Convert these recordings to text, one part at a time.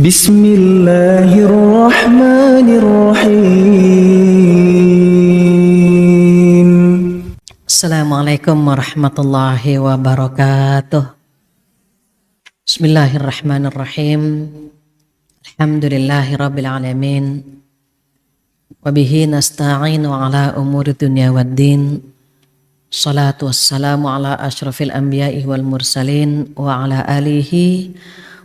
Bismillahirrahmanirrahim. Assalamualaikum warahmatullahi wabarakatuh. Bismillahirrahmanirrahim. Alhamdulillahi rabbil alamin. Wabihi nasta'inu ala umuri dunya waddin. Salatu wassalamu ala ashrafil anbiya'i wal mursalin wa ala alihi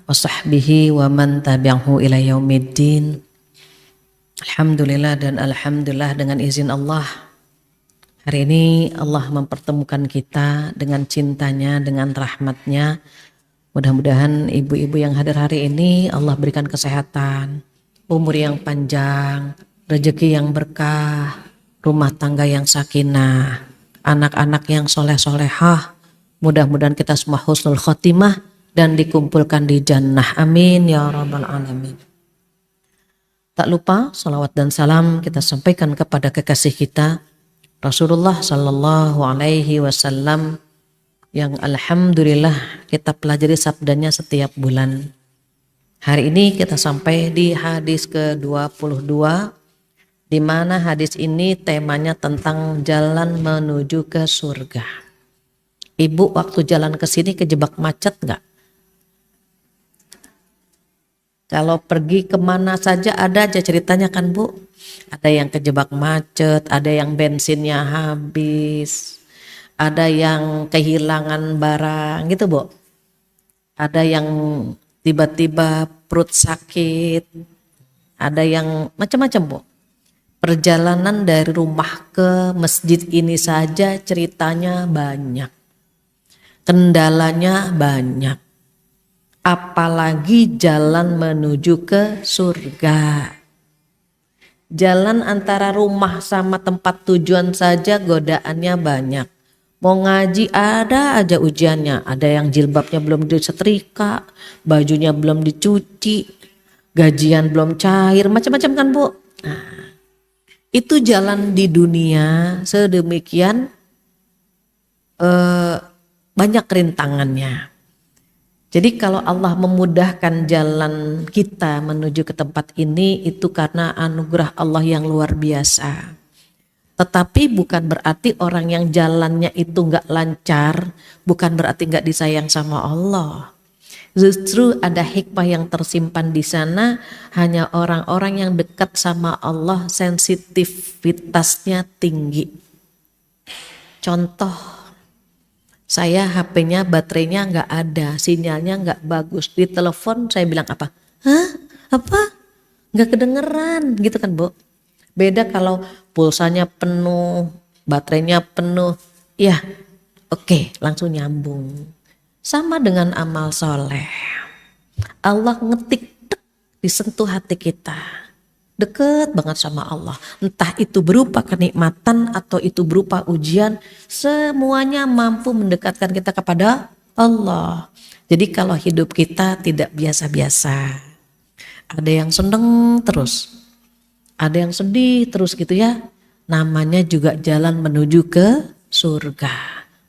wa sahbihi wa man tabi'ahu ila yaumiddin. Alhamdulillah dan alhamdulillah dengan izin Allah. Hari ini Allah mempertemukan kita dengan cintanya, dengan rahmatnya. Mudah-mudahan ibu-ibu yang hadir hari ini Allah berikan kesehatan, umur yang panjang, rezeki yang berkah, rumah tangga yang sakinah, anak-anak yang soleh-solehah. Mudah-mudahan kita semua husnul khotimah dan dikumpulkan di jannah. Amin ya rabbal alamin. Tak lupa salawat dan salam kita sampaikan kepada kekasih kita Rasulullah sallallahu alaihi wasallam yang alhamdulillah kita pelajari sabdanya setiap bulan. Hari ini kita sampai di hadis ke-22, di mana hadis ini temanya tentang jalan menuju ke surga. Ibu waktu jalan ke sini kejebak macet nggak? Kalau pergi kemana saja ada aja ceritanya kan Bu. Ada yang kejebak macet, ada yang bensinnya habis, ada yang kehilangan barang gitu Bu. Ada yang tiba-tiba perut sakit, ada yang macam-macam Bu. Perjalanan dari rumah ke masjid ini saja ceritanya banyak, kendalanya banyak. Apalagi jalan menuju ke surga. Jalan antara rumah sama tempat tujuan saja godaannya banyak. Mau ngaji ada aja ujiannya. Ada yang jilbabnya belum disetrika, bajunya belum dicuci, gajian belum cair, macam-macam kan Bu. Nah, itu jalan di dunia sedemikian banyak rintangannya. Jadi kalau Allah memudahkan jalan kita menuju ke tempat ini itu karena anugerah Allah yang luar biasa. Tetapi bukan berarti orang yang jalannya itu gak lancar, bukan berarti gak disayang sama Allah. Justru ada hikmah yang tersimpan di sana, hanya orang-orang yang dekat sama Allah sensitivitasnya tinggi. Contoh, saya HP-nya baterainya nggak ada, sinyalnya nggak bagus. Di telepon saya bilang apa? Hah? Apa? Nggak kedengeran gitu kan Bu. Beda kalau pulsanya penuh, baterainya penuh. Ya oke, langsung nyambung. Sama dengan amal soleh. Allah ngetik tek, disentuh hati kita. Deket banget sama Allah. Entah itu berupa kenikmatan atau itu berupa ujian, semuanya mampu mendekatkan kita kepada Allah. Jadi kalau hidup kita tidak biasa-biasa, ada yang seneng terus, ada yang sedih terus gitu ya, namanya juga jalan menuju ke surga.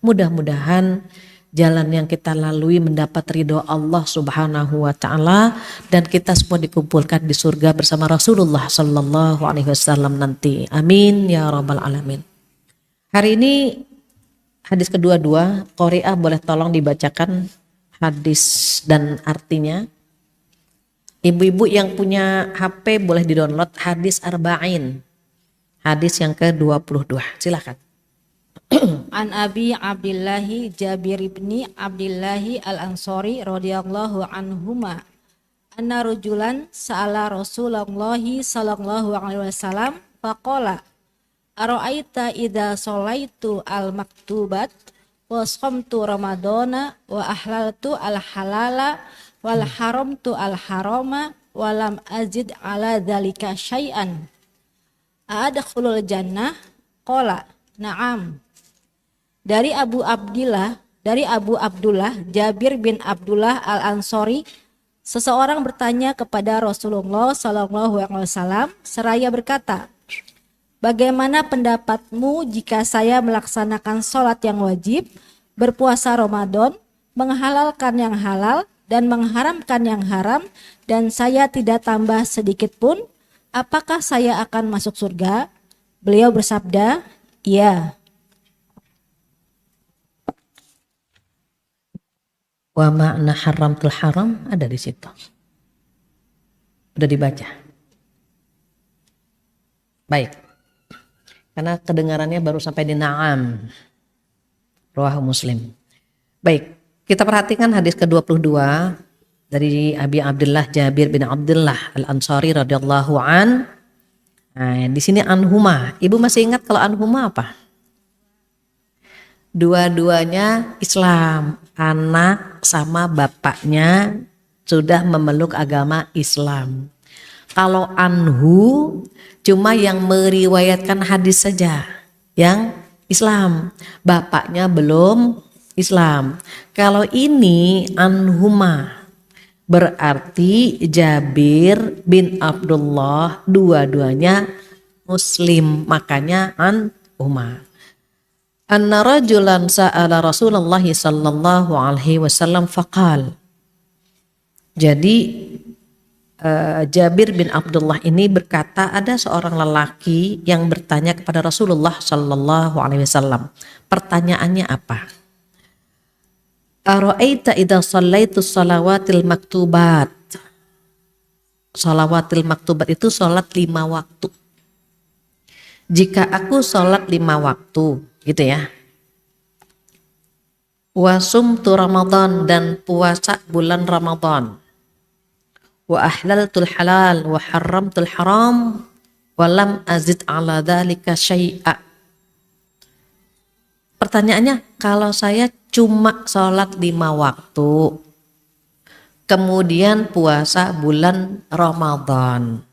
Mudah-mudahan jalan yang kita lalui mendapat ridho Allah subhanahu wa ta'ala dan kita semua dikumpulkan di surga bersama Rasulullah sallallahu alaihi wasallam nanti. Amin ya rabbal alamin. Hari ini hadis kedua-dua, Qori'ah boleh tolong dibacakan hadis dan artinya. Ibu-ibu yang punya HP boleh di-download hadis arba'in. Hadis yang ke-22. Silakan. An Abi Abdillahi Jabir ibni Abdillahi al-Ansari radhiyallahu anhuma anna rajulan sa'ala Rasulullah sallallahu alaihi wasallam faqala ara'aita idza sholaitu al-maktubat wa shamtu ramadana wa ahlaltu al-halala wal haramtu al-harama wa lam azid ala dzalika syai'an a'adkhulul jannah qala na'am. Dari Abu Abdullah Jabir bin Abdullah al-Ansari, seseorang bertanya kepada Rasulullah SAW seraya berkata, bagaimana pendapatmu jika saya melaksanakan sholat yang wajib, berpuasa Ramadan, menghalalkan yang halal, dan mengharamkan yang haram, dan saya tidak tambah sedikit pun, apakah saya akan masuk surga? Beliau bersabda, iya. Wa ma'na haramtul haram ada di situ. Udah dibaca. Baik. Karena kedengarannya baru sampai di na'am. Rawahu Muslim. Baik, kita perhatikan hadis ke-22 dari Abi Abdullah Jabir bin Abdullah Al-Ansari radhiyallahu an. Nah, di sini anhuma. Ibu masih ingat kalau anhuma apa? Dua-duanya Islam, anak sama bapaknya sudah memeluk agama Islam. Kalau anhu cuma yang meriwayatkan hadis saja, yang Islam, bapaknya belum Islam. Kalau ini anhuma berarti Jabir bin Abdullah dua-duanya Muslim, makanya anhuma. Anna rajulan sa'ala Rasulullah sallallahu alaihi wasallam faqal. Jadi Jabir bin Abdullah ini berkata, ada seorang lelaki yang bertanya kepada Rasulullah sallallahu alaihi wasallam. Pertanyaannya apa? Ara'aita idza shallaitu shalawatil maktubat. Shalawatil maktubat itu sholat 5 waktu. Jika aku sholat 5 waktu, gitu ya. Wasumtu Ramadan, dan puasa bulan Ramadan. Wa ahlaltul halal wa haramtul haram wa lam azid ala dzalika syai'a. Pertanyaannya, kalau saya cuma sholat 5 waktu, kemudian puasa bulan Ramadan,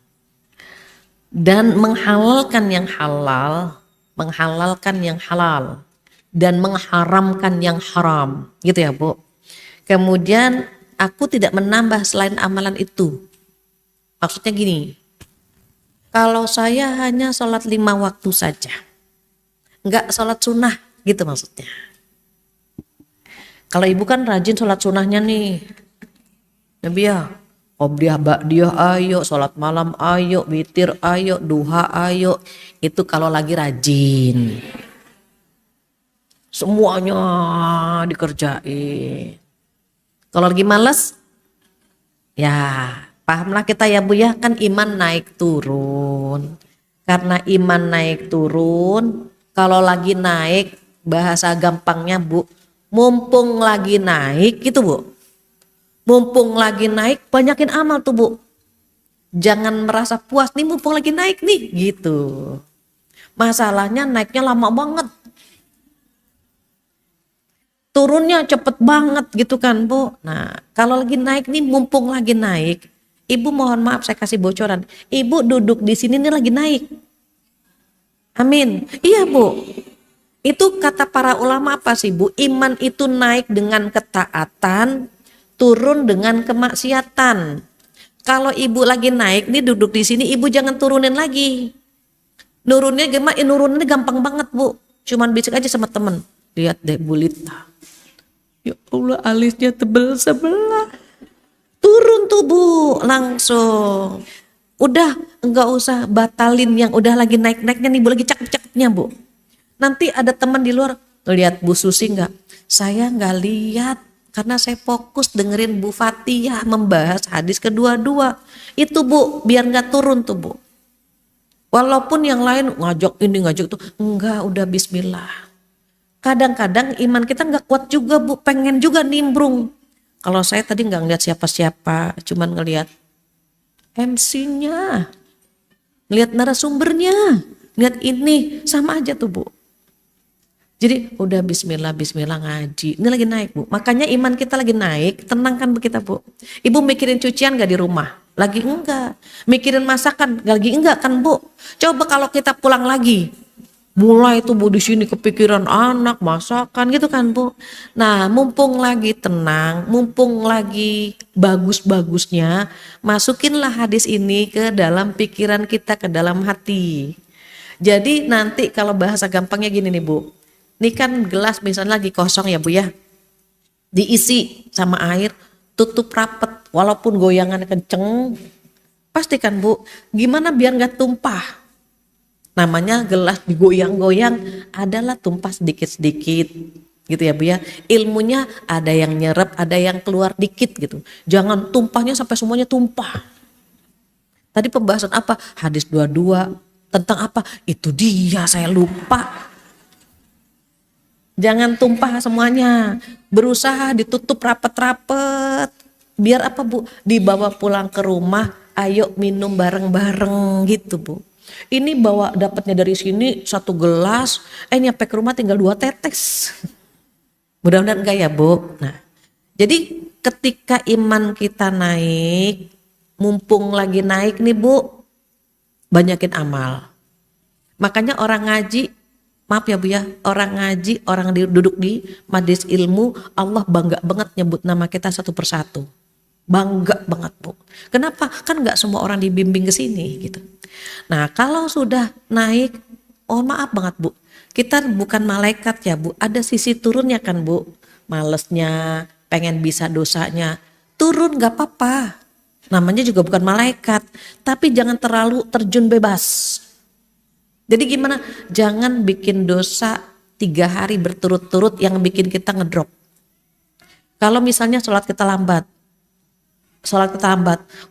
dan menghalalkan yang halal, menghalalkan yang halal, dan mengharamkan yang haram, gitu ya Bu. Kemudian aku tidak menambah selain amalan itu. Maksudnya gini, kalau saya hanya sholat 5 waktu saja, enggak sholat sunnah, gitu maksudnya. Kalau ibu kan rajin sholat sunnahnya nih, Nabi ya, Qobliyah Ba'diyah ayo, sholat malam ayo, witir ayo, duha ayo. Itu kalau lagi rajin. Semuanya dikerjain. Kalau lagi males, ya pahamlah kita ya Bu ya, kan iman naik turun. Karena iman naik turun, kalau lagi naik, bahasa gampangnya Bu, mumpung lagi naik gitu Bu. Mumpung lagi naik, banyakin amal tuh Bu. Jangan merasa puas nih mumpung lagi naik nih gitu. Masalahnya naiknya lama banget. Turunnya cepet banget gitu kan Bu. Nah kalau lagi naik nih, mumpung lagi naik, Ibu mohon maaf saya kasih bocoran. Ibu duduk di sini nih lagi naik. Amin. Iya Bu. Itu kata para ulama apa sih Bu? Iman itu naik dengan ketaatan, turun dengan kemaksiatan. Kalau ibu lagi naik nih duduk di sini, ibu jangan turunin lagi. Nuruninnya gampang banget Bu. Cuman bisik aja sama temen. Lihat deh Bu Lita. Ya Allah, alisnya tebel sebelah. Turun tuh Bu, langsung. Udah enggak usah batalin yang udah lagi naik-naiknya nih Bu, lagi cakep-cakepnya Bu. Nanti ada teman di luar, lihat Bu Susi enggak? Saya enggak lihat. Karena saya fokus dengerin Bu Fatihah membahas hadis kedua-dua. Itu Bu, biar gak turun tuh Bu. Walaupun yang lain ngajak ini ngajak itu, enggak, udah bismillah. Kadang-kadang iman kita gak kuat juga Bu, pengen juga nimbrung. Kalau saya tadi gak ngeliat siapa-siapa, cuman ngeliat MC-nya, ngeliat narasumbernya, ngeliat ini, sama aja tuh Bu. Jadi udah bismillah ngaji. Ini lagi naik Bu. Makanya iman kita lagi naik, tenangkan Bu kita Bu. Ibu mikirin cucian gak di rumah? Lagi enggak. Mikirin masakan lagi enggak kan Bu? Coba kalau kita pulang lagi, mulai tuh Bu di sini kepikiran anak, masakan gitu kan Bu. Nah mumpung lagi tenang, mumpung lagi bagus-bagusnya, masukinlah hadis ini ke dalam pikiran kita, ke dalam hati. Jadi nanti kalau bahasa gampangnya gini nih Bu. Ini kan gelas misalnya lagi kosong ya Bu ya, diisi sama air, tutup rapet, walaupun goyangan kenceng, pastikan Bu, gimana biar nggak tumpah. Namanya gelas digoyang-goyang adalah tumpah sedikit-sedikit gitu ya Bu ya. Ilmunya ada yang nyerap, ada yang keluar dikit gitu. Jangan tumpahnya sampai semuanya tumpah. Tadi pembahasan apa? Hadis 22 tentang apa? Itu dia, saya lupa. Jangan tumpah semuanya. Berusaha ditutup rapet-rapet. Biar apa Bu? Dibawa pulang ke rumah, ayo minum bareng-bareng gitu Bu. Ini bawa dapatnya dari sini 1 gelas, nyampe ke rumah tinggal 2 tetes. Mudah-mudahan enggak ya Bu. Nah, jadi ketika iman kita naik, mumpung lagi naik nih Bu, banyakin amal. Makanya orang ngaji, maaf ya Bu ya, orang ngaji, orang duduk di majelis ilmu, Allah bangga banget nyebut nama kita satu persatu. Bangga banget Bu. Kenapa? Kan nggak semua orang dibimbing ke sini gitu. Nah kalau sudah naik, oh maaf banget Bu, kita bukan malaikat ya Bu, ada sisi turunnya kan Bu. Malesnya, pengen bisa dosanya, turun gak apa-apa. Namanya juga bukan malaikat, tapi jangan terlalu terjun bebas. Jadi gimana? Jangan bikin dosa 3 hari berturut-turut yang bikin kita ngedrop. Kalau misalnya sholat kita lambat,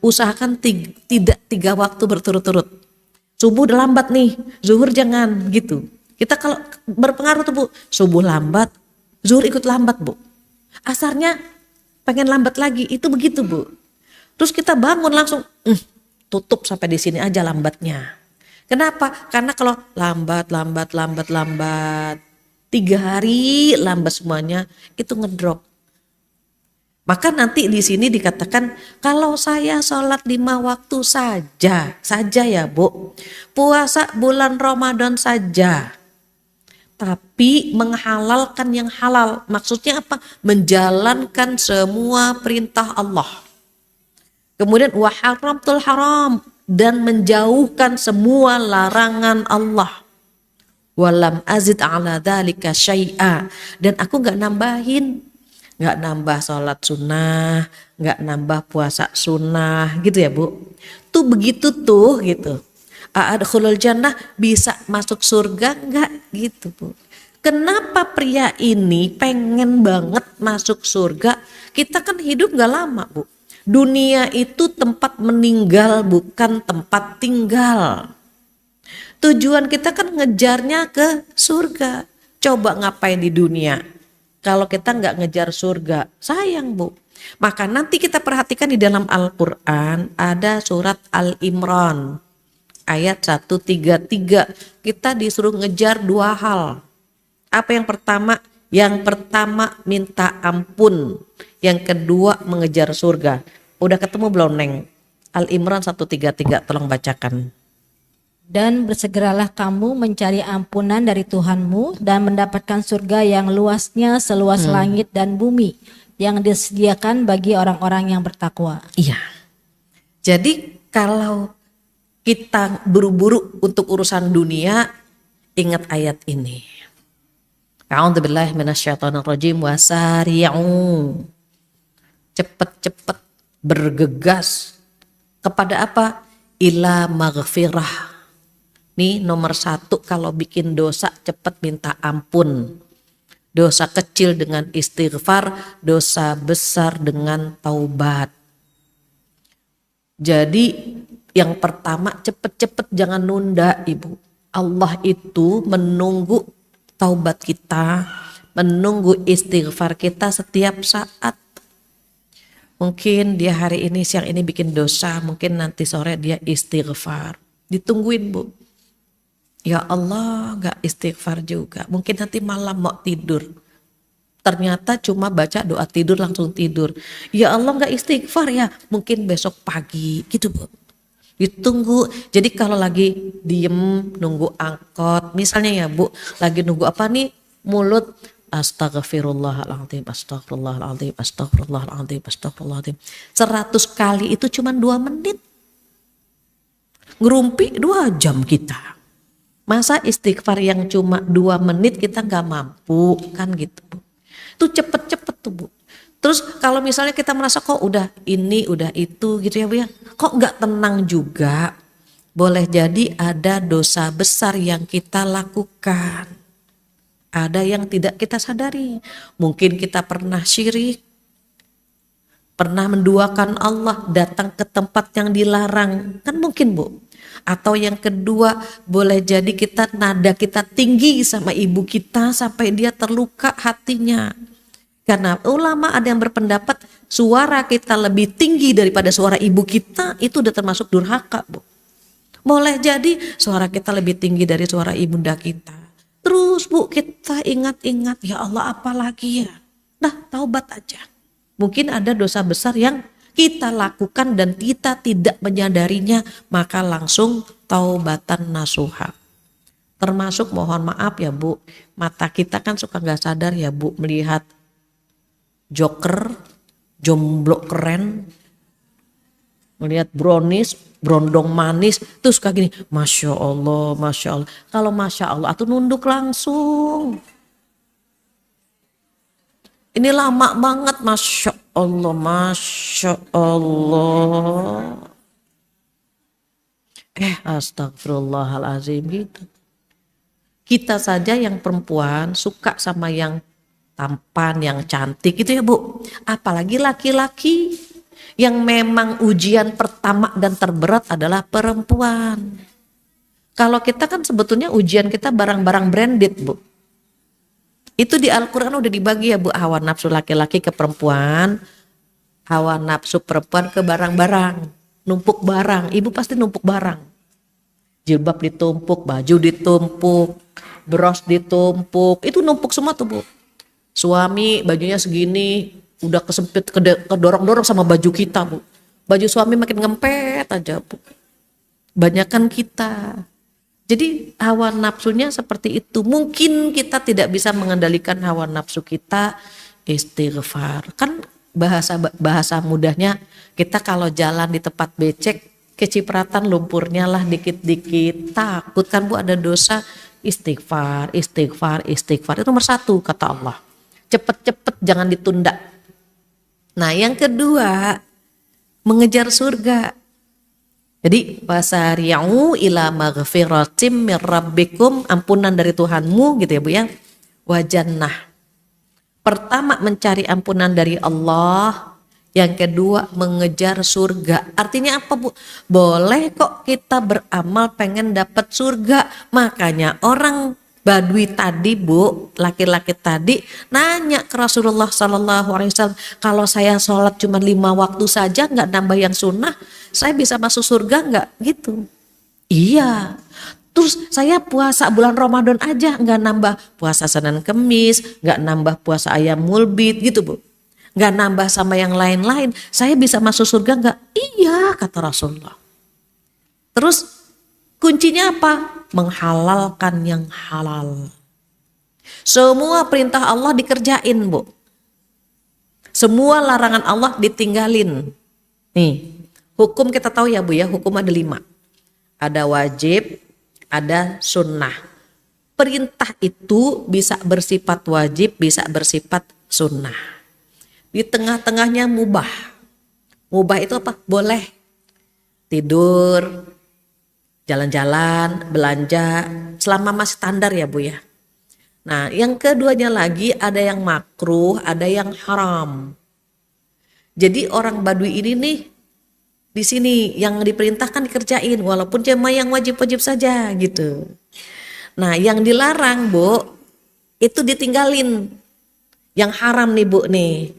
usahakan tidak 3 waktu berturut-turut. Subuh udah lambat nih, zuhur jangan gitu. Kita kalau berpengaruh tuh Bu, subuh lambat, zuhur ikut lambat Bu. Asarnya pengen lambat lagi, itu begitu Bu. Terus kita bangun langsung, tutup sampai di sini aja lambatnya. Kenapa? Karena kalau lambat, 3 hari lambat semuanya, itu ngedrop. Maka nanti di sini dikatakan kalau saya sholat 5 waktu saja ya Bu, puasa bulan Ramadan saja, tapi menghalalkan yang halal. Maksudnya apa? Menjalankan semua perintah Allah. Kemudian wa haramtul haram, dan menjauhkan semua larangan Allah. Walam azid ala dzalika syai'a, dan aku nggak nambah sholat sunnah, nggak nambah puasa sunnah gitu ya Bu. Tuh begitu tuh gitu. Adkhulul jannah, bisa masuk surga nggak gitu Bu. Kenapa pria ini pengen banget masuk surga? Kita kan hidup nggak lama Bu. Dunia itu tempat meninggal, bukan tempat tinggal. Tujuan kita kan ngejarnya ke surga. Coba ngapain di dunia? Kalau kita nggak ngejar surga, sayang Bu. Maka nanti kita perhatikan di dalam Al-Quran ada surat Al-Imran ayat 133. Kita disuruh ngejar 2 hal. Apa yang pertama? Yang pertama minta ampun, yang kedua mengejar surga. Udah ketemu belum Neng? Al-Imran 133, tolong bacakan. Dan bersegeralah kamu mencari ampunan dari Tuhanmu dan mendapatkan surga yang luasnya seluas langit dan bumi, yang disediakan bagi orang-orang yang bertakwa. Iya. Jadi kalau kita buru-buru untuk urusan dunia, ingat ayat ini. A'udzubillahi minasyaitonirrajim, wasari'u. Cepat-cepat bergegas kepada apa? Ila maghfirah. Nih nomor 1, kalau bikin dosa cepat minta ampun. Dosa kecil dengan istighfar, dosa besar dengan taubat. Jadi yang pertama cepet-cepet, jangan nunda Ibu. Allah itu menunggu taubat kita, menunggu istighfar kita setiap saat. Mungkin dia hari ini, siang ini bikin dosa, mungkin nanti sore dia istighfar. Ditungguin Bu. Ya Allah, gak istighfar juga. Mungkin nanti malam mau tidur, ternyata cuma baca doa tidur langsung tidur. Ya Allah, gak istighfar ya, mungkin besok pagi gitu Bu. Ditunggu. Jadi kalau lagi diem nunggu angkot, misalnya ya Bu, lagi nunggu apa nih, mulut astagfirullahaladzim, astagfirullahaladzim, astagfirullahaladzim, astagfirullahaladzim 100 kali itu cuma 2 menit. Ngerumpi 2 jam kita. Masa istighfar yang cuma 2 menit kita gak mampu kan gitu Bu. Itu cepet-cepet tuh Bu. Terus kalau misalnya kita merasa kok udah ini, udah itu gitu ya Bu ya, kok nggak tenang juga, boleh jadi ada dosa besar yang kita lakukan. Ada yang tidak kita sadari. Mungkin kita pernah syirik, pernah menduakan Allah, datang ke tempat yang dilarang. Kan mungkin Bu. Atau yang kedua, boleh jadi nada kita tinggi sama ibu kita sampai dia terluka hatinya. Karena ulama ada yang berpendapat suara kita lebih tinggi daripada suara ibu kita, itu udah termasuk durhaka Bu. Boleh jadi suara kita lebih tinggi dari suara ibunda kita. Terus Bu kita ingat-ingat, ya Allah apalagi ya. Nah taubat aja. Mungkin ada dosa besar yang kita lakukan dan kita tidak menyadarinya, maka langsung taubatan nasuha. Termasuk mohon maaf ya Bu, mata kita kan suka gak sadar ya Bu melihat joker, jomblo keren, melihat brownies, brondong manis, terus kayak gini, Masya Allah, Masya Allah. Kalau Masya Allah, atau nunduk langsung. Ini lama banget, Masya Allah, Masya Allah. Astagfirullahaladzim gitu. Kita saja yang perempuan suka sama yang tampan, yang cantik gitu ya Bu. Apalagi laki-laki yang memang ujian pertama dan terberat adalah perempuan. Kalau kita kan sebetulnya ujian kita barang-barang branded Bu. Itu di Al-Quran udah dibagi ya Bu, hawa nafsu laki-laki ke perempuan, hawa nafsu perempuan ke barang-barang, numpuk barang. Ibu pasti numpuk barang. Jilbab ditumpuk, baju ditumpuk, bros ditumpuk, itu numpuk semua tuh Bu. Suami bajunya segini, udah kesempit, kedorong-dorong sama baju kita Bu. Baju suami makin ngempet aja Bu. Banyakan kita. Jadi hawa nafsunya seperti itu. Mungkin kita tidak bisa mengendalikan hawa nafsu kita, istighfar. Kan bahasa mudahnya kita kalau jalan di tempat becek, kecipratan lumpurnya lah dikit-dikit. Takut kan Bu ada dosa, istighfar, istighfar, istighfar. Itu nomor 1 kata Allah. Cepet-cepet jangan ditunda. Nah yang kedua, mengejar surga. Jadi wasari'u ila maghfiratim mir rabbikum, ampunan dari Tuhanmu gitu ya Bu ya. Wa jannah. Pertama mencari ampunan dari Allah, yang kedua mengejar surga. Artinya apa Bu? Boleh kok kita beramal pengen dapat surga. Makanya orang Badui tadi Bu, laki-laki tadi nanya ke Rasulullah SAW, kalau saya sholat cuma 5 waktu saja nggak nambah yang sunnah, saya bisa masuk surga nggak? Gitu. Iya. Terus saya puasa bulan Ramadan aja nggak nambah puasa Senin Kemis, nggak nambah puasa ayam mulbit gitu Bu. Nggak nambah sama yang lain-lain, saya bisa masuk surga nggak? Iya kata Rasulullah. Terus kuncinya apa? Menghalalkan yang halal. Semua perintah Allah dikerjain Bu. Semua larangan Allah ditinggalin. Nih, hukum kita tahu ya Bu ya, hukum ada 5. Ada wajib, ada sunnah. Perintah itu bisa bersifat wajib, bisa bersifat sunnah. Di tengah-tengahnya mubah. Mubah itu apa? Boleh tidur, jalan-jalan, belanja, selama masih standar ya Bu ya. Nah yang keduanya lagi ada yang makruh, ada yang haram. Jadi orang Badui ini nih di sini yang diperintahkan dikerjain, walaupun cuma yang wajib-wajib saja gitu. Nah yang dilarang Bu itu ditinggalin, yang haram nih Bu nih.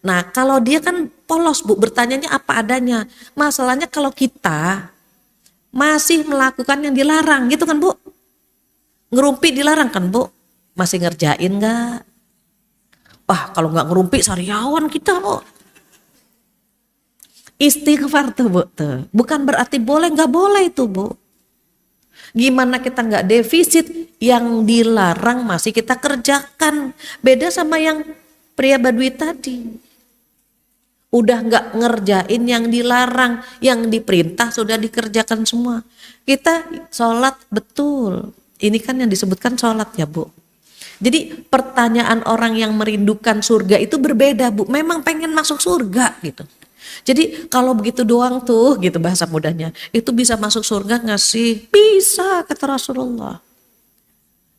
Nah kalau dia kan polos Bu, bertanyanya apa adanya. Masalahnya kalau kita masih melakukan yang dilarang gitu kan Bu. Ngerumpi dilarang kan Bu. Masih ngerjain gak? Wah kalau gak ngerumpi sariawan kita Bu. Istighfar tuh Bu tuh. Bukan berarti boleh, gak boleh itu Bu. Gimana kita gak defisit, yang dilarang masih kita kerjakan. Beda sama yang pria Badui tadi. Udah gak ngerjain yang dilarang, yang diperintah sudah dikerjakan semua. Kita sholat betul, ini kan yang disebutkan sholat ya Bu. Jadi pertanyaan orang yang merindukan surga itu berbeda, Bu. Memang pengen masuk surga gitu. Jadi kalau begitu doang tuh gitu bahasa mudahnya, itu bisa masuk surga nggak sih? Bisa, kata Rasulullah.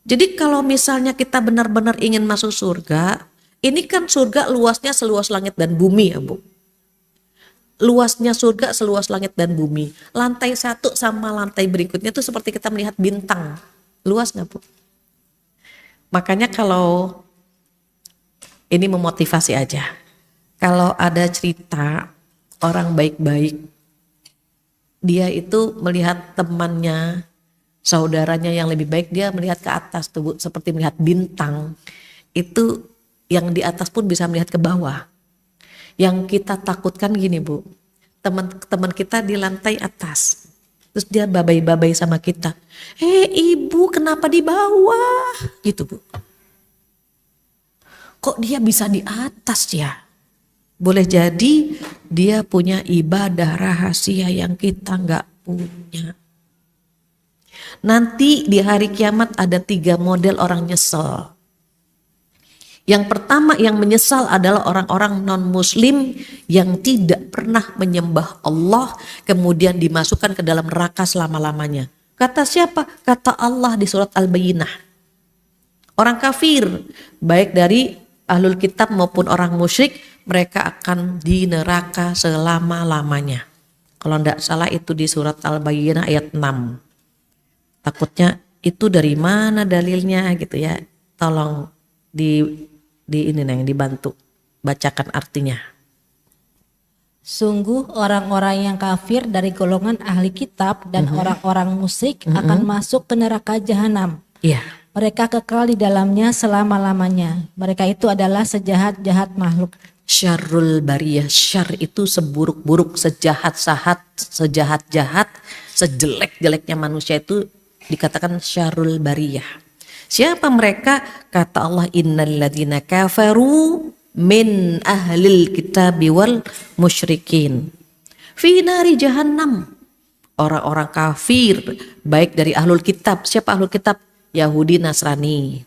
Jadi kalau misalnya kita benar-benar ingin masuk surga, ini kan surga luasnya seluas langit dan bumi ya Bu. Luasnya surga seluas langit dan bumi. Lantai satu sama lantai berikutnya itu seperti kita melihat bintang. Luas nggak Bu? Makanya kalau ini memotivasi aja. Kalau ada cerita orang baik-baik, dia itu melihat temannya, saudaranya yang lebih baik, dia melihat ke atas tuh Bu, seperti melihat bintang. Itu yang di atas pun bisa melihat ke bawah. Yang kita takutkan gini Bu, teman-teman kita di lantai atas, terus dia babai-babai sama kita, ibu kenapa di bawah gitu Bu, kok dia bisa di atas ya? Boleh jadi dia punya ibadah rahasia yang kita nggak punya. Nanti di hari kiamat ada 3 model orang nyesel. Yang pertama yang menyesal adalah orang-orang non-muslim yang tidak pernah menyembah Allah, kemudian dimasukkan ke dalam neraka selama-lamanya. Kata siapa? Kata Allah di surat Al-Bayyinah. Orang kafir, baik dari ahlul kitab maupun orang musyrik, mereka akan di neraka selama-lamanya. Kalau tidak salah itu di surat Al-Bayyinah ayat 6. Takutnya itu dari mana dalilnya gitu ya. Tolong di ini Neng, dibantu bacakan artinya. Sungguh orang-orang yang kafir dari golongan ahli kitab dan orang-orang musyrik akan masuk ke neraka jahanam. Iya. Mereka kekal di dalamnya selama-lamanya. Mereka itu adalah sejahat-jahat makhluk. Syarrul bariyah, syar itu seburuk-buruk, sejahat-jahat, sejelek-jeleknya manusia itu dikatakan syarrul bariyah. Siapa mereka? Kata Allah, innalladzina kafaru min ahlil kitabi wal musyrikin fi nari jahannam. Orang-orang kafir baik dari ahlul kitab. Siapa ahlul kitab? Yahudi, Nasrani.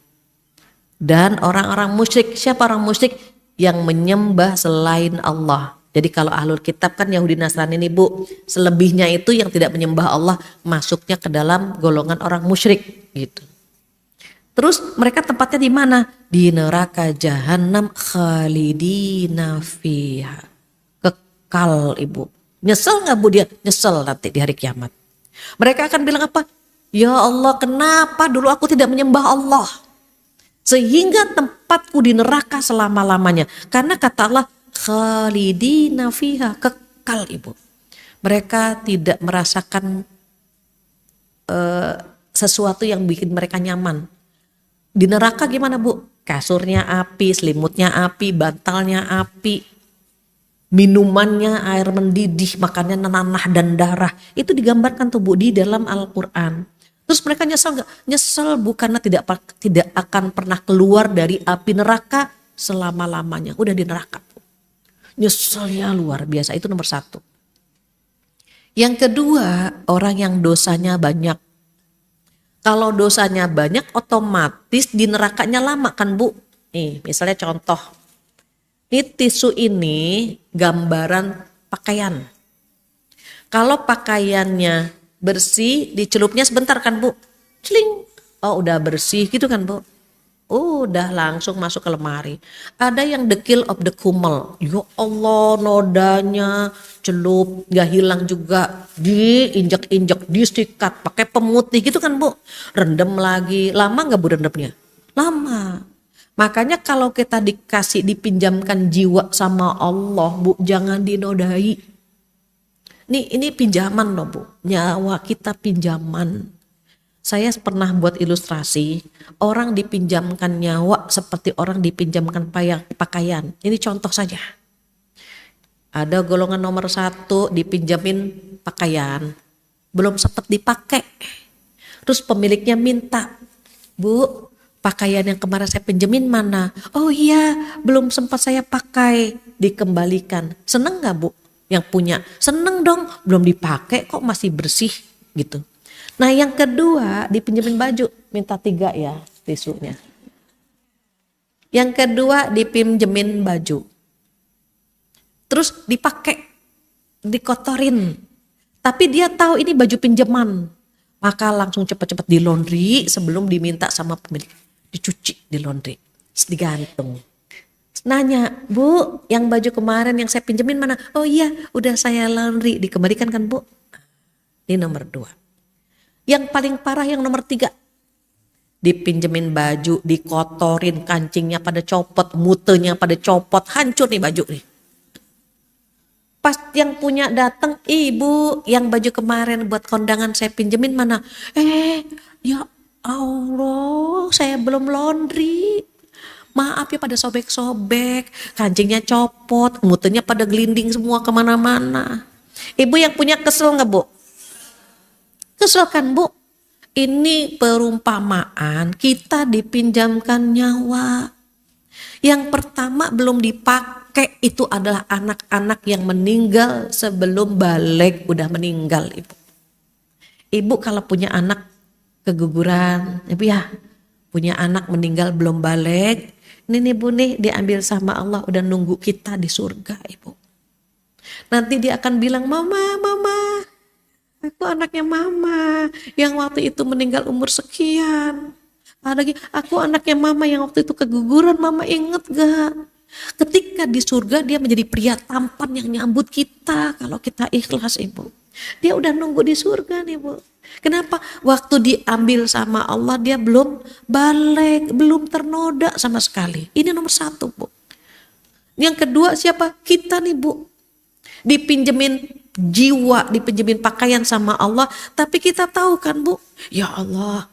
Dan orang-orang musyrik. Siapa orang musyrik? Yang menyembah selain Allah. Jadi kalau ahlul kitab kan Yahudi, Nasrani ini Bu. Selebihnya itu yang tidak menyembah Allah masuknya ke dalam golongan orang musyrik gitu. Terus mereka tempatnya di mana? Di neraka jahanam khalidina fiha. Kekal Ibu. Nyesel nggak Bu dia? Nyesel nanti di hari kiamat. Mereka akan bilang apa? Ya Allah, kenapa dulu aku tidak menyembah Allah? Sehingga tempatku di neraka selama-lamanya. Karena kata Allah, khalidina fiha, kekal Ibu. Mereka tidak merasakan sesuatu yang bikin mereka nyaman. Di neraka gimana Bu? Kasurnya api, selimutnya api, bantalnya api, minumannya air mendidih, makannya nanah dan darah. Itu digambarkan tuh Bu di dalam Al-Quran. Terus mereka nyesel gak? Nyesel Bu, karena tidak akan pernah keluar dari api neraka selama-lamanya. Udah di neraka Bu. Nyeselnya luar biasa, itu nomor 1. Yang kedua, orang yang dosanya banyak. Kalau dosanya banyak otomatis di nerakanya lama kan Bu. Nih misalnya contoh. Ini tisu ini gambaran pakaian. Kalau pakaiannya bersih, dicelupnya sebentar kan Bu. Celing. Oh udah bersih gitu kan Bu. Udah langsung masuk ke lemari. Ada yang the kill of the kumel. Ya Allah, nodanya celup gak hilang juga, diinjak-injak, disikat pakai pemutih gitu kan Bu. Rendam lagi. Lama gak Bu rendamnya? Lama. Makanya kalau kita dipinjamkan jiwa sama Allah Bu, jangan dinodai. Ini pinjaman loh Bu, nyawa kita pinjaman. Saya pernah buat ilustrasi, orang dipinjamkan nyawa seperti orang dipinjamkan pakaian. Ini contoh saja. Ada golongan nomor 1 dipinjamin pakaian, belum sempat dipakai. Terus pemiliknya minta, Bu, pakaian yang kemarin saya pinjemin mana? Oh iya, belum sempat saya pakai, dikembalikan. Seneng gak Bu? Yang punya seneng dong, belum dipakai kok masih bersih gitu. Nah yang kedua dipinjemin baju, minta 3 ya tisunya. Yang kedua dipinjemin baju. Terus dipakai, dikotorin. Tapi dia tahu ini baju pinjaman. Maka langsung cepat-cepat di laundry sebelum diminta sama pemilik. Dicuci di laundry. Terus digantung. Nanya, Bu, yang baju kemarin yang saya pinjemin mana? Oh iya, udah saya laundry. Dikembalikan kan Bu? Ini nomor 2. Yang paling parah yang nomor 3. Dipinjemin baju, dikotorin, kancingnya pada copot, mutenya pada copot, hancur nih baju nih. Pas yang punya datang, Ibu yang baju kemarin buat kondangan saya pinjemin mana? Ya Allah, saya belum laundry. Maaf ya pada sobek-sobek, kancingnya copot, mutenya pada gelinding semua kemana-mana. Ibu yang punya kesel nggak Bu? Kesel kan Bu? Ini perumpamaan kita dipinjamkan nyawa. Yang pertama belum dipakai itu adalah anak-anak yang meninggal sebelum balik, udah meninggal Ibu. Ibu kalau punya anak keguguran, Ibu ya punya anak meninggal belum balik, ini nih Bu nih diambil sama Allah udah nunggu kita di surga Ibu. Nanti dia akan bilang, Mama, aku anaknya Mama yang waktu itu meninggal umur sekian. Ada lagi, aku anaknya Mama yang waktu itu keguguran, Mama inget gak? Ketika di surga dia menjadi pria tampan yang nyambut kita kalau kita ikhlas Ibu. Dia udah nunggu di surga nih Bu. Kenapa? Waktu diambil sama Allah dia belum balik, belum ternoda sama sekali. Ini nomor 1 Bu. Yang kedua siapa? Kita nih Bu. Dipinjemin jiwa, dipinjemin pakaian sama Allah, tapi kita tahu kan Bu, ya Allah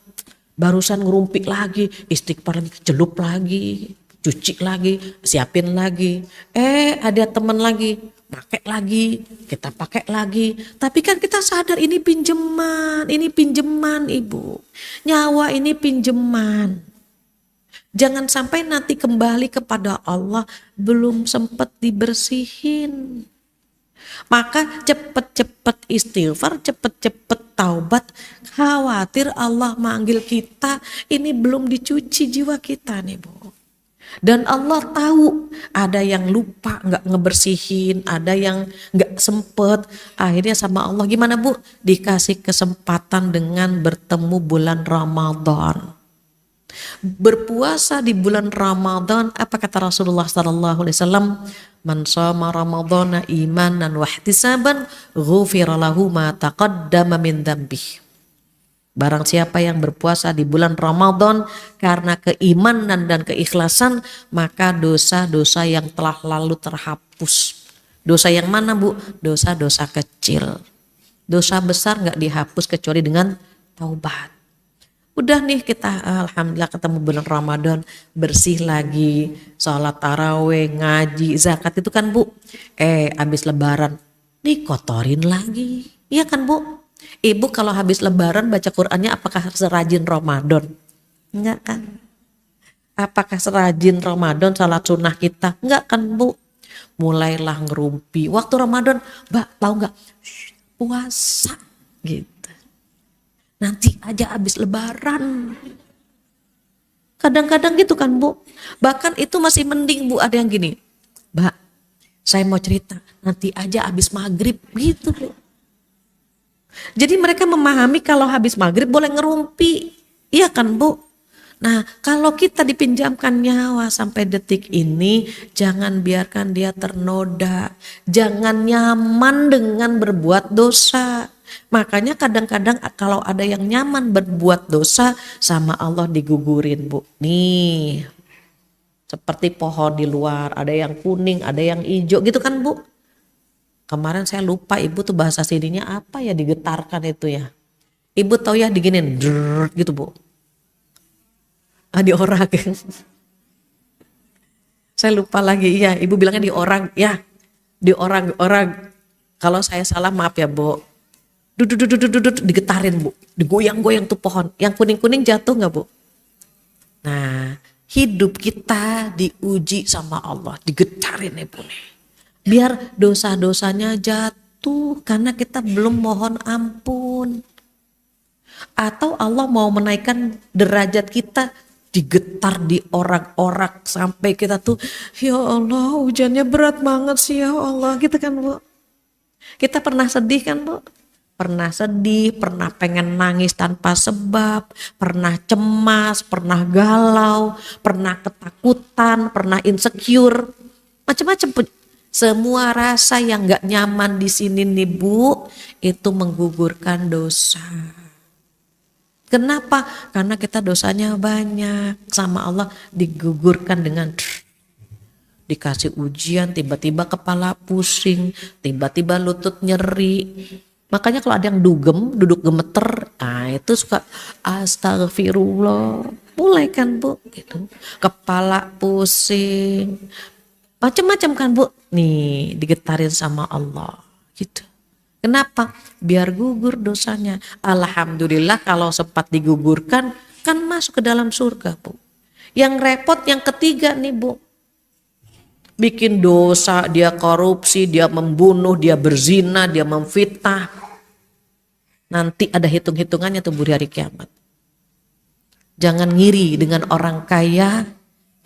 barusan ngerumpik lagi, istighfar lagi, celup lagi, cuci lagi, siapin lagi, ada teman lagi, pakai lagi, kita pakai lagi, tapi kan kita sadar ini pinjeman Ibu, nyawa ini pinjeman. Jangan sampai nanti kembali kepada Allah belum sempat dibersihin. Maka cepet-cepet istighfar, cepet-cepet taubat. Khawatir Allah manggil kita, ini belum dicuci jiwa kita nih Bu. Dan Allah tahu ada yang lupa gak ngebersihin, ada yang gak sempet. Akhirnya sama Allah gimana Bu? Dikasih kesempatan dengan bertemu bulan Ramadan. Berpuasa di bulan Ramadan, apa kata Rasulullah SAW? Man shoma Ramadhana imanan wa ihtisaban ghufira lahu ma taqaddama min dzambih. Barang siapa yang berpuasa di bulan Ramadan karena keimanan dan keikhlasan, maka dosa-dosa yang telah lalu terhapus. Dosa yang mana Bu? Dosa-dosa kecil. Dosa besar gak dihapus kecuali dengan taubat. Udah nih kita alhamdulillah ketemu bulan Ramadan, bersih lagi, sholat taraweh, ngaji, zakat itu kan Bu. Habis lebaran dikotorin lagi. Iya kan Bu? Ibu kalau habis lebaran baca Qur'annya apakah serajin Ramadan? Enggak kan? Apakah serajin Ramadan salat sunnah kita? Enggak kan Bu? Mulailah ngerumpi. Waktu Ramadan, Mbak tahu enggak? Puasa gitu. Nanti aja habis lebaran. Kadang-kadang gitu kan Bu. Bahkan itu masih mending Bu, ada yang gini. Mbak, saya mau cerita, nanti aja habis maghrib gitu Bu. Jadi mereka memahami kalau habis maghrib boleh ngerumpi. Iya kan Bu? Nah kalau kita dipinjamkan nyawa sampai detik ini, jangan biarkan dia ternoda. Jangan nyaman dengan berbuat dosa. Makanya kadang-kadang kalau ada yang nyaman berbuat dosa sama Allah digugurin Bu. Nih seperti pohon di luar, ada yang kuning, ada yang hijau gitu kan Bu. Kemarin saya lupa Ibu tuh bahasa sininya apa ya, digetarkan itu ya. Ibu tahu ya diginin gitu Bu. Diorak. Saya lupa lagi ya, Ibu bilangnya diorak ya. Diorak. Kalau saya salah maaf ya Bu. Digetarin Bu, digoyang-goyang tuh pohon. Yang kuning-kuning jatuh nggak Bu? Nah, hidup kita diuji sama Allah, digetarin nih Bu. Biar dosa-dosanya jatuh karena kita belum mohon ampun. Atau Allah mau menaikkan derajat kita digetar, diorak-orak sampai kita tuh, ya Allah hujannya berat banget sih ya Allah, gitu kan Bu. Kita pernah sedih kan Bu? Pernah sedih, pernah pengen nangis tanpa sebab, pernah cemas, pernah galau, pernah ketakutan, pernah insecure, macam-macam. Semua rasa yang gak nyaman di sini nih Bu, itu menggugurkan dosa. Kenapa? Karena kita dosanya banyak, sama Allah digugurkan dengan dikasih ujian, tiba-tiba kepala pusing, tiba-tiba lutut nyeri. Makanya kalau ada yang duduk gemeter, itu suka astagfirullah. Mulai kan Bu, gitu. Kepala pusing, macam-macam kan Bu. Nih digetarin sama Allah, gitu. Kenapa? Biar gugur dosanya. Alhamdulillah kalau sempat digugurkan, kan masuk ke dalam surga Bu. Yang repot yang ketiga nih Bu. Bikin dosa, dia korupsi, dia membunuh, dia berzina, dia memfitnah. Nanti ada hitung-hitungannya tuh Bu di hari kiamat. Jangan ngiri dengan orang kaya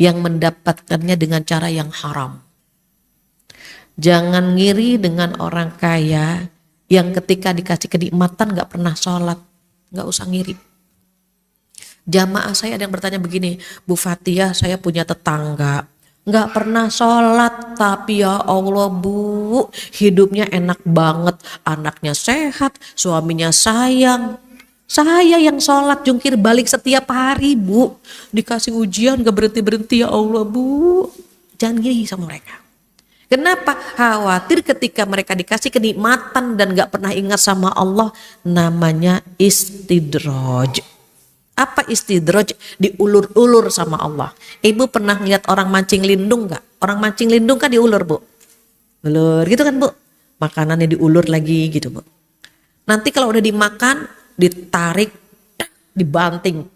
yang mendapatkannya dengan cara yang haram. Jangan ngiri dengan orang kaya yang ketika dikasih kenikmatan gak pernah sholat. Gak usah ngiri. Jamaah saya ada yang bertanya begini, Bu Fathia, saya punya tetangga gak pernah sholat, tapi ya Allah Bu, hidupnya enak banget, anaknya sehat, suaminya sayang. Saya yang sholat jungkir balik setiap hari Bu, dikasih ujian gak berhenti-berhenti, ya Allah Bu. Jangan ngiri sama mereka. Kenapa? Khawatir ketika mereka dikasih kenikmatan dan gak pernah ingat sama Allah, namanya istidraj. Apa istidraj? Diulur-ulur sama Allah. Ibu pernah lihat orang mancing lindung gak? Orang mancing lindung kan diulur Bu. Ulur gitu kan Bu. Makanannya diulur lagi gitu Bu. Nanti kalau udah dimakan, ditarik, dibanting.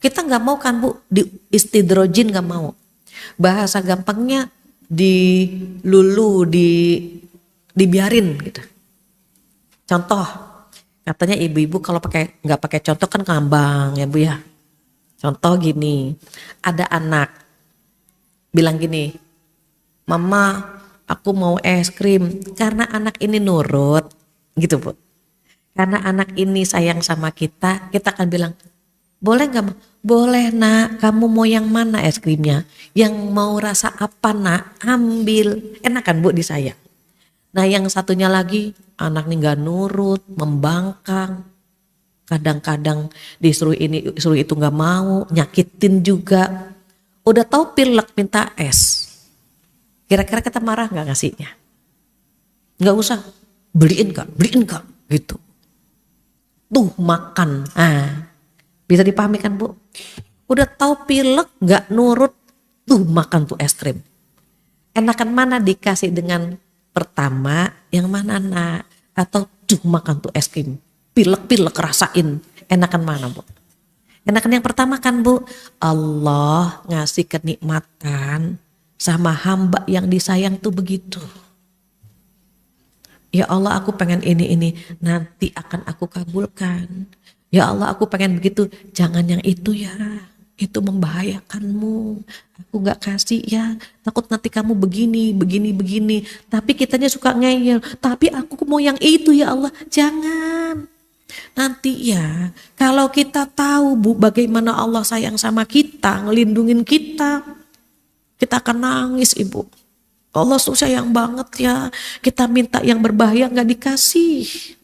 Kita gak mau kan Bu, di istidrojin gak mau. Bahasa gampangnya dilulu, dibiarin gitu. Contoh, katanya ibu-ibu kalau nggak pakai contoh kan ngambang ya Bu ya. Contoh gini, ada anak bilang gini, Mama aku mau es krim, karena anak ini nurut gitu Bu. Karena anak ini sayang sama kita akan bilang, boleh gak? Boleh Nak, kamu mau yang mana es krimnya? Yang mau rasa apa Nak? Ambil. Enak kan Bu disayang. Nah yang satunya lagi, anak ini gak nurut, membangkang. Kadang-kadang disuruh ini, suruh itu gak mau, nyakitin juga. Udah tahu pilek minta es. Kira-kira kita marah gak ngasihnya? Gak usah, beliin gak gitu. Tuh makan, bisa dipahami kan Bu? Udah tahu pilek gak nurut, tuh makan tuh es krim. Enakan mana dikasih dengan pertama, yang mana Nak? Atau tuh makan tuh es krim, pilek-pilek rasain. Enakan mana Bu? Enakan yang pertama kan Bu. Allah ngasih kenikmatan sama hamba yang disayang tuh begitu. Ya Allah aku pengen ini, nanti akan aku kabulkan. Ya Allah aku pengen begitu, jangan yang itu ya, itu membahayakanmu, aku gak kasih ya, takut nanti kamu begini. Tapi kitanya suka ngeyel, tapi aku mau yang itu ya Allah, jangan. Nanti ya, kalau kita tahu Bu bagaimana Allah sayang sama kita, ngelindungin kita akan nangis Ibu. Allah tuh sayang banget ya, kita minta yang berbahaya gak dikasih.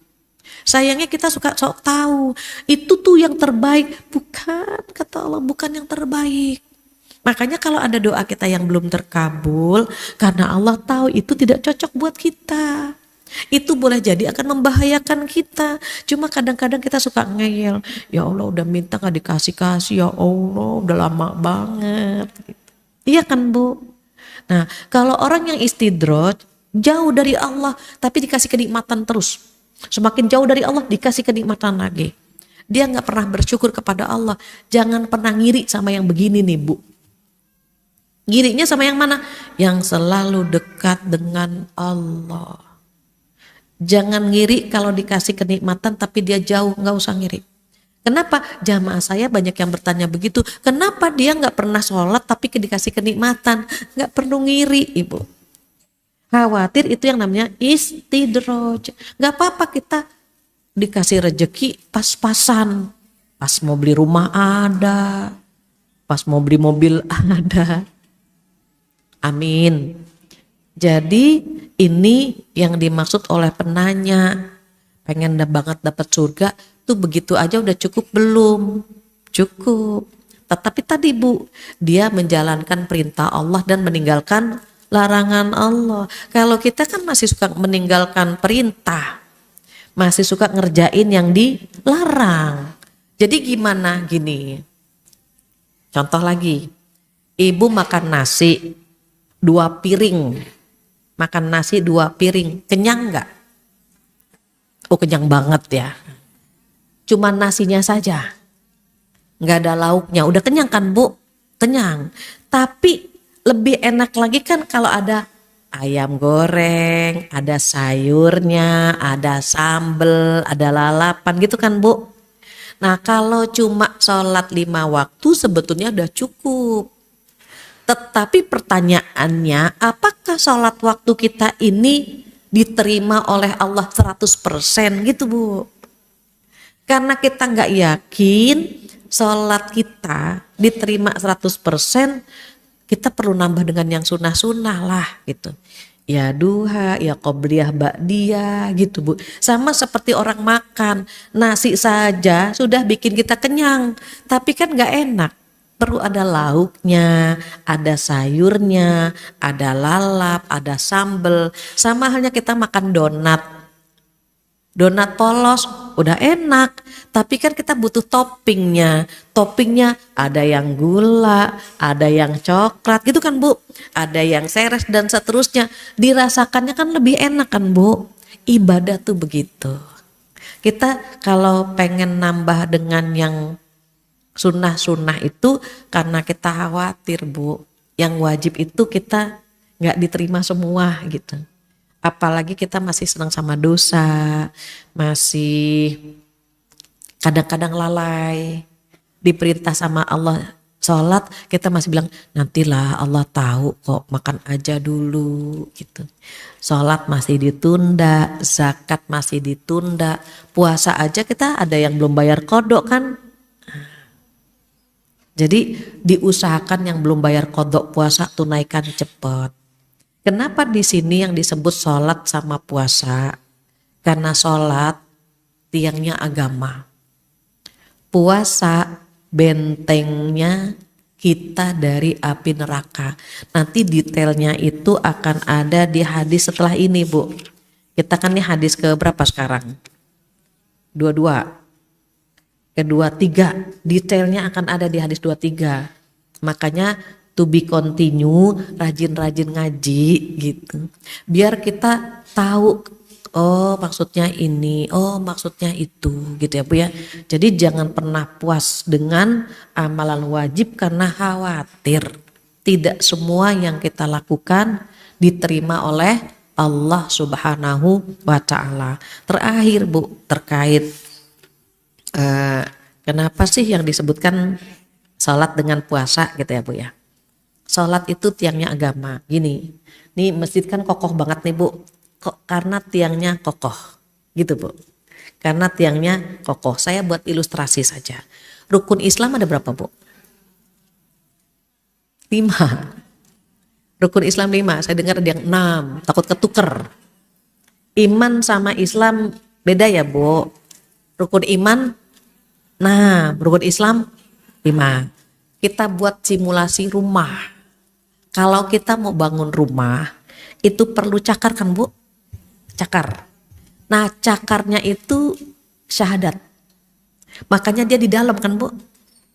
Sayangnya kita suka sok tahu, itu tuh yang terbaik. Bukan, kata Allah, bukan yang terbaik. Makanya kalau ada doa kita yang belum terkabul, karena Allah tahu itu tidak cocok buat kita. Itu boleh jadi akan membahayakan kita. Cuma kadang-kadang kita suka ngeyel, ya Allah udah minta gak dikasih-kasih, ya Allah udah lama banget. Iya kan Bu? Nah kalau orang yang istidraj, jauh dari Allah tapi dikasih kenikmatan terus. Semakin jauh dari Allah dikasih kenikmatan lagi. Dia gak pernah bersyukur kepada Allah. Jangan pernah ngiri sama yang begini nih Bu. Ngirinya sama yang mana? Yang selalu dekat dengan Allah. Jangan ngiri kalau dikasih kenikmatan tapi dia jauh, gak usah ngiri. Kenapa jamaah saya banyak yang bertanya begitu? Kenapa dia nggak pernah sholat tapi dikasih kenikmatan? Nggak perlu ngiri, Ibu. Khawatir itu yang namanya istidroj. Nggak apa-apa kita dikasih rejeki pas-pasan. Pas mau beli rumah ada, pas mau beli mobil ada. Amin. Jadi ini yang dimaksud oleh penanya. Pengen banget dapat surga tuh begitu aja udah cukup belum? Cukup. Tetapi tadi Bu, dia menjalankan perintah Allah dan meninggalkan larangan Allah. Kalau kita kan masih suka meninggalkan perintah, masih suka ngerjain yang dilarang. Jadi gimana? Gini, contoh lagi, ibu makan nasi 2 piring, makan nasi 2 piring, kenyang nggak? Oh kenyang banget ya. Cuman nasinya saja, nggak ada lauknya, udah kenyang kan Bu? Kenyang. Tapi lebih enak lagi kan kalau ada ayam goreng, ada sayurnya, ada sambel, ada lalapan gitu kan Bu? Nah kalau cuma sholat 5 waktu sebetulnya udah cukup. Tetapi pertanyaannya, apakah sholat waktu kita ini diterima oleh Allah 100% gitu Bu? Karena kita nggak yakin sholat kita diterima 100%, kita perlu nambah dengan yang sunnah-sunnah lah gitu. Ya duha, ya qobliyah ba'diyah gitu Bu. Sama seperti orang makan, nasi saja sudah bikin kita kenyang, tapi kan nggak enak. Perlu ada lauknya, ada sayurnya, ada lalap, ada sambel. Sama halnya kita makan donat. Donat polos udah enak, tapi kan kita butuh toppingnya. Toppingnya ada yang gula, ada yang coklat gitu kan Bu. Ada yang seres dan seterusnya. Dirasakannya kan lebih enak kan Bu. Ibadah tuh begitu. Kita kalau pengen nambah dengan yang sunnah-sunnah itu karena kita khawatir Bu. Yang wajib itu kita gak diterima semua gitu. Apalagi kita masih senang sama dosa, masih kadang-kadang lalai, diperintah sama Allah sholat, kita masih bilang nantilah Allah tahu kok, makan aja dulu gitu. Sholat masih ditunda, zakat masih ditunda, puasa aja kita ada yang belum bayar kodok kan. Jadi diusahakan yang belum bayar kodok puasa tunaikan cepat. Kenapa di sini yang disebut sholat sama puasa? Karena sholat tiangnya agama. Puasa bentengnya kita dari api neraka. Nanti detailnya itu akan ada di hadis setelah ini Bu. Kita kan nih hadis ke berapa sekarang? 22. Kedua, 3. Detailnya akan ada di hadis 23. Makanya to be continue, rajin-rajin ngaji gitu. Biar kita tahu, oh maksudnya ini, oh maksudnya itu gitu ya Bu ya. Jadi jangan pernah puas dengan amalan wajib karena khawatir tidak semua yang kita lakukan diterima oleh Allah Subhanahu wa Ta'ala. Terakhir Bu, terkait kenapa sih yang disebutkan salat dengan puasa gitu ya Bu ya. Sholat itu tiangnya agama. Gini, nih masjid kan kokoh banget nih Bu. Kok karena tiangnya kokoh, gitu Bu. Karena tiangnya kokoh. Saya buat ilustrasi saja. Rukun Islam ada berapa Bu? 5. Rukun Islam 5. Saya dengar ada yang 6. Takut ketuker. Iman sama Islam beda ya Bu. Rukun iman, rukun Islam 5. Kita buat simulasi rumah. Kalau kita mau bangun rumah, itu perlu cakar kan Bu? Cakar. Nah cakarnya itu syahadat. Makanya dia di dalam kan Bu?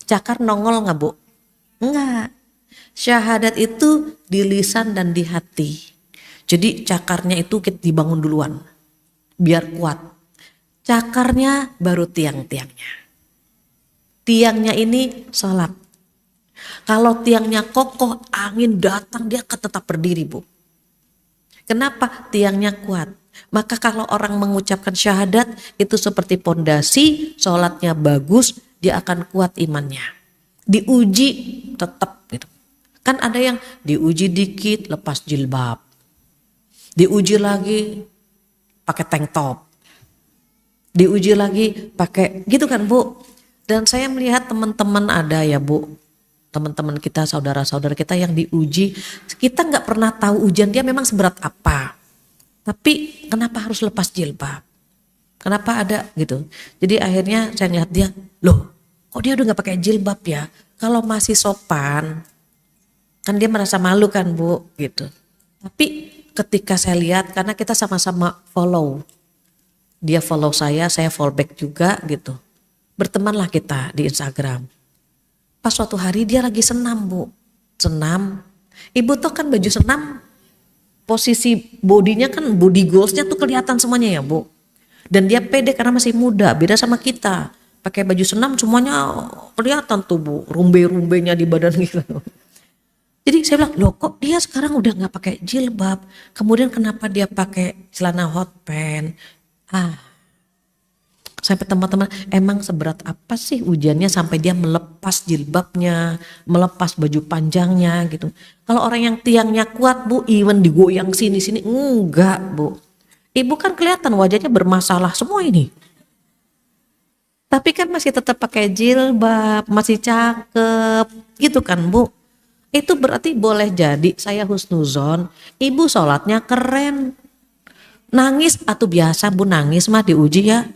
Cakar nongol gak Bu? Enggak. Syahadat itu di lisan dan di hati. Jadi cakarnya itu kita dibangun duluan. Biar kuat. Cakarnya baru tiang-tiangnya. Tiangnya ini sholat. Kalau tiangnya kokoh, angin datang dia akan tetap berdiri Bu. Kenapa? Tiangnya kuat. Maka kalau orang mengucapkan syahadat itu seperti pondasi, sholatnya bagus, dia akan kuat imannya. Diuji tetap gitu. Kan ada yang diuji dikit lepas jilbab. Diuji lagi pakai tank top. Diuji lagi pakai gitu kan Bu. Dan saya melihat teman-teman ada ya Bu. Teman-teman kita, saudara-saudara kita yang diuji. Kita nggak pernah tahu ujian dia memang seberat apa. Tapi kenapa harus lepas jilbab? Kenapa ada gitu? Jadi akhirnya saya lihat dia, loh kok dia udah nggak pakai jilbab ya? Kalau masih sopan, kan dia merasa malu kan Bu gitu. Tapi ketika saya lihat, karena kita sama-sama follow, dia follow saya follow back juga gitu. Bertemanlah kita di Instagram. Pas suatu hari dia lagi senam Bu, senam. Ibu tuh kan baju senam, posisi bodinya kan body goalsnya tuh kelihatan semuanya ya Bu. Dan dia pede karena masih muda, beda sama kita. Pakai baju senam semuanya kelihatan tuh Bu, rumbe-rumbenya di badan gitu. Jadi saya bilang, loh kok dia sekarang udah nggak pakai jilbab, kemudian kenapa dia pakai celana hot pants? Sampai teman-teman, emang seberat apa sih ujiannya sampai dia melepas jilbabnya, melepas baju panjangnya gitu. Kalau orang yang tiangnya kuat Bu, even digoyang sini-sini, enggak Bu. Ibu kan kelihatan wajahnya bermasalah semua ini. Tapi kan masih tetap pakai jilbab, masih cakep gitu kan Bu. Itu berarti boleh jadi saya husnuzon, ibu sholatnya keren. Nangis atau biasa Bu, nangis mah diuji ya.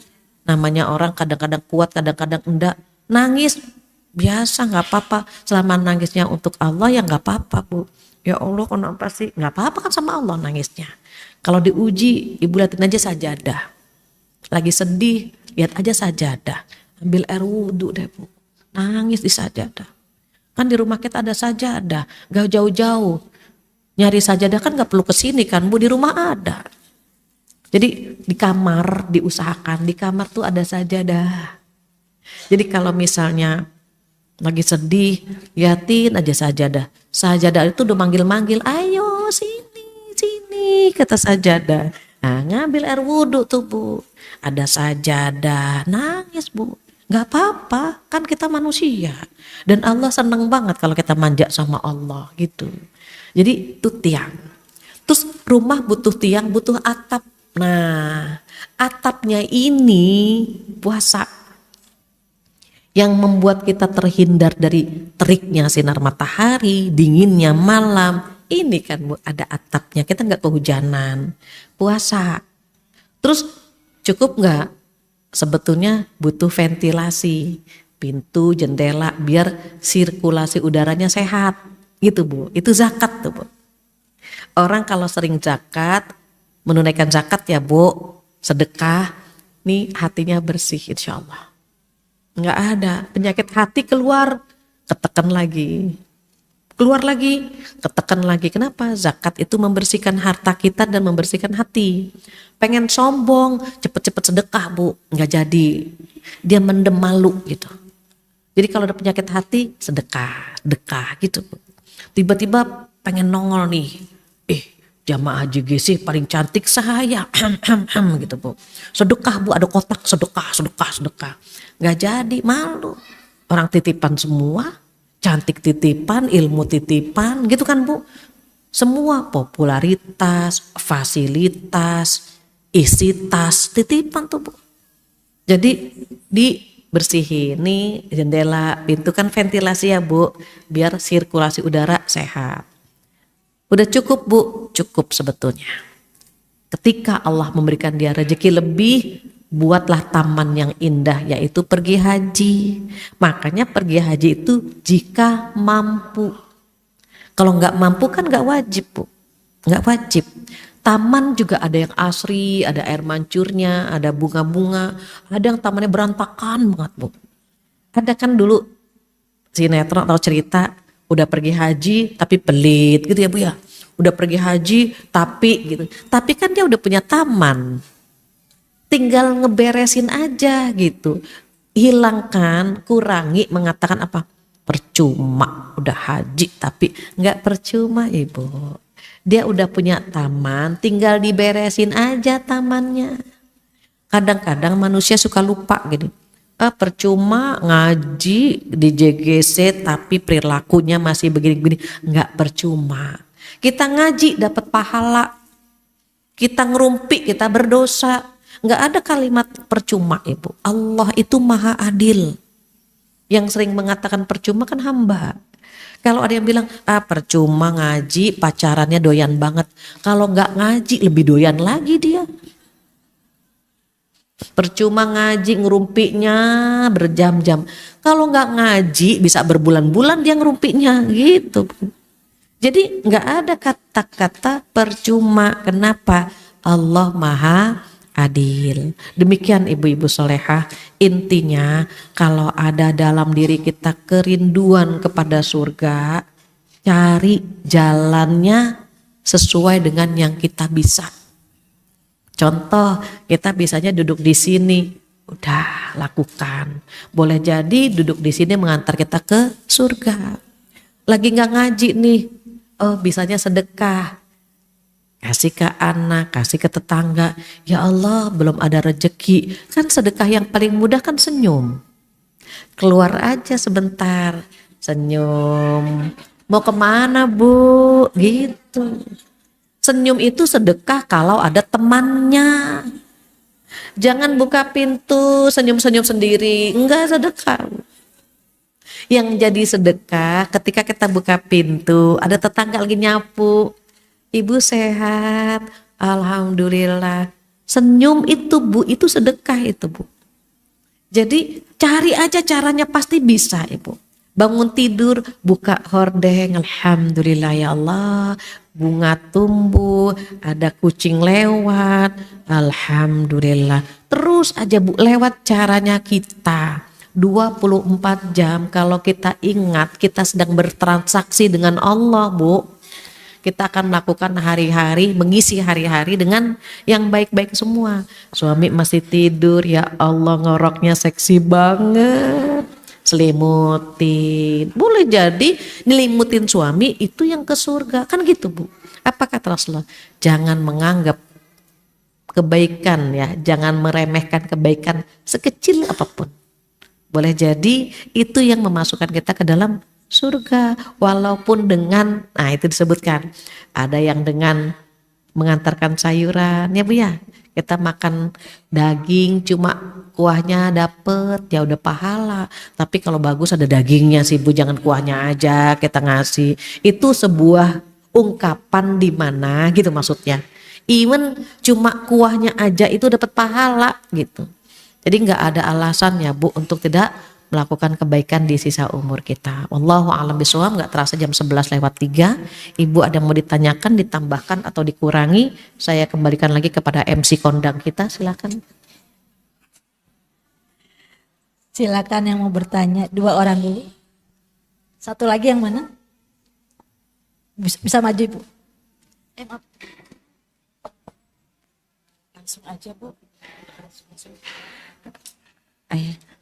Namanya orang kadang-kadang kuat, kadang-kadang enggak. Nangis biasa nggak apa-apa. Selama nangisnya untuk Allah ya nggak apa-apa Bu. Ya Allah kenapa sih? Nggak apa-apa kan sama Allah nangisnya. Kalau diuji, ibu liatin aja sajadah. Lagi sedih, lihat aja sajadah. Ambil air wudhu deh Bu. Nangis di sajadah. Kan di rumah kita ada sajadah, gak jauh-jauh. Nyari sajadah kan gak perlu kesini kan Bu, di rumah ada. Jadi di kamar diusahakan, di kamar tuh ada sajadah. Jadi kalau misalnya lagi sedih, liatin aja sajadah. Sajadah itu udah manggil-manggil, ayo sini, sini, kata sajadah. Nah ngambil air wudhu tuh Bu, ada sajadah, nangis Bu. Gak apa-apa, kan kita manusia. Dan Allah seneng banget kalau kita manja sama Allah gitu. Jadi itu tiang. Terus rumah butuh tiang, butuh atap. Nah atapnya ini puasa. Yang membuat kita terhindar dari teriknya sinar matahari, dinginnya malam. Ini kan Bu, ada atapnya, kita gak kehujanan. Puasa. Terus cukup gak? Sebetulnya butuh ventilasi. Pintu, jendela biar sirkulasi udaranya sehat. Gitu Bu, itu zakat tuh Bu. Orang kalau sering zakat, menunaikan zakat ya Bu, sedekah, nih hatinya bersih insya Allah. Nggak ada penyakit hati keluar, ketekan lagi. Keluar lagi, ketekan lagi. Kenapa? Zakat itu membersihkan harta kita dan membersihkan hati. Pengen sombong, cepet-cepet sedekah Bu, nggak jadi. Dia mendem malu gitu. Jadi kalau ada penyakit hati, sedekah, dekah gitu Bu. Tiba-tiba pengen nongol nih, jamaah haji GC paling cantik saya, gitu Bu. Sedekah Bu, ada kotak sedekah. Nggak jadi, malu. Orang titipan semua, cantik titipan, ilmu titipan, gitu kan Bu. Semua popularitas, fasilitas, isi tas, titipan tuh Bu. Jadi dibersihin nih jendela, pintu kan ventilasi ya Bu, biar sirkulasi udara sehat. Udah cukup Bu, cukup sebetulnya. Ketika Allah memberikan dia rezeki lebih, buatlah taman yang indah yaitu pergi haji. Makanya pergi haji itu jika mampu. Kalau nggak mampu kan nggak wajib Bu, nggak wajib. Taman juga ada yang asri, ada air mancurnya, ada bunga-bunga, ada yang tamannya berantakan banget Bu. Ada kan dulu sinetron atau cerita udah pergi haji tapi pelit gitu ya Bu ya. Udah pergi haji tapi gitu. Tapi kan dia udah punya taman. Tinggal ngeberesin aja gitu. Hilangkan, kurangi, mengatakan apa? Percuma udah haji tapi nggak percuma Ibu. Dia udah punya taman, tinggal diberesin aja tamannya. Kadang-kadang manusia suka lupa gitu. Percuma ngaji di JGC tapi perilakunya masih begini-begini. Enggak percuma. Kita ngaji dapat pahala. Kita ngerumpi, kita berdosa. Enggak ada kalimat percuma, Ibu. Allah itu maha adil. Yang sering mengatakan percuma kan hamba. Kalau ada yang bilang, percuma ngaji, pacarannya doyan banget. Kalau enggak ngaji, lebih doyan lagi dia. Percuma ngaji ngerumpinya berjam-jam. Kalau nggak ngaji bisa berbulan-bulan dia ngerumpinya gitu. Jadi nggak ada kata-kata percuma. Kenapa? Allah maha adil. Demikian ibu-ibu solehah. Intinya kalau ada dalam diri kita kerinduan kepada surga, cari jalannya sesuai dengan yang kita bisa. Contoh, kita bisanya duduk di sini, udah lakukan. Boleh jadi duduk di sini mengantar kita ke surga. Lagi nggak ngaji nih, bisanya sedekah. Kasih ke anak, kasih ke tetangga. Ya Allah, belum ada rejeki. Kan sedekah yang paling mudah kan senyum. Keluar aja sebentar, senyum. Mau kemana Bu? Gitu. Senyum itu sedekah kalau ada temannya. Jangan buka pintu senyum-senyum sendiri. Enggak sedekah. Yang jadi sedekah ketika kita buka pintu, ada tetangga lagi nyapu. Ibu sehat, alhamdulillah. Senyum itu Bu, itu sedekah itu Bu. Jadi cari aja caranya, pasti bisa Ibu. Bangun tidur, buka hordeng, alhamdulillah ya Allah, bunga tumbuh, ada kucing lewat, alhamdulillah. Terus aja Bu, lewat caranya kita. 24 jam kalau kita ingat kita sedang bertransaksi dengan Allah Bu. Kita akan melakukan hari-hari, mengisi hari-hari dengan yang baik-baik semua. Suami masih tidur, ya Allah ngoroknya seksi banget. Selimutin, boleh jadi nyelimutin suami itu yang ke surga, kan gitu Bu. Apa kata Rasulullah? Jangan menganggap kebaikan ya, jangan meremehkan kebaikan sekecil apapun. Boleh jadi itu yang memasukkan kita ke dalam surga, walaupun dengan, nah itu disebutkan, ada yang dengan mengantarkan sayuran ya Bu ya. Kita makan daging cuma kuahnya dapet ya udah pahala. Tapi kalau bagus ada dagingnya sih Bu, jangan kuahnya aja kita ngasih. Itu sebuah ungkapan di mana gitu maksudnya. Even cuma kuahnya aja itu dapat pahala gitu. Jadi nggak ada alasan ya Bu untuk tidak melakukan kebaikan di sisa umur kita. Wallahu a'lam bishawab. Nggak terasa jam 11:03. Ibu ada yang mau ditanyakan, ditambahkan atau dikurangi? Saya kembalikan lagi kepada MC kondang kita, silakan. Silakan yang mau bertanya, 2 orang dulu. Satu lagi yang mana? Bisa maju Ibu. Maaf. Langsung aja Bu.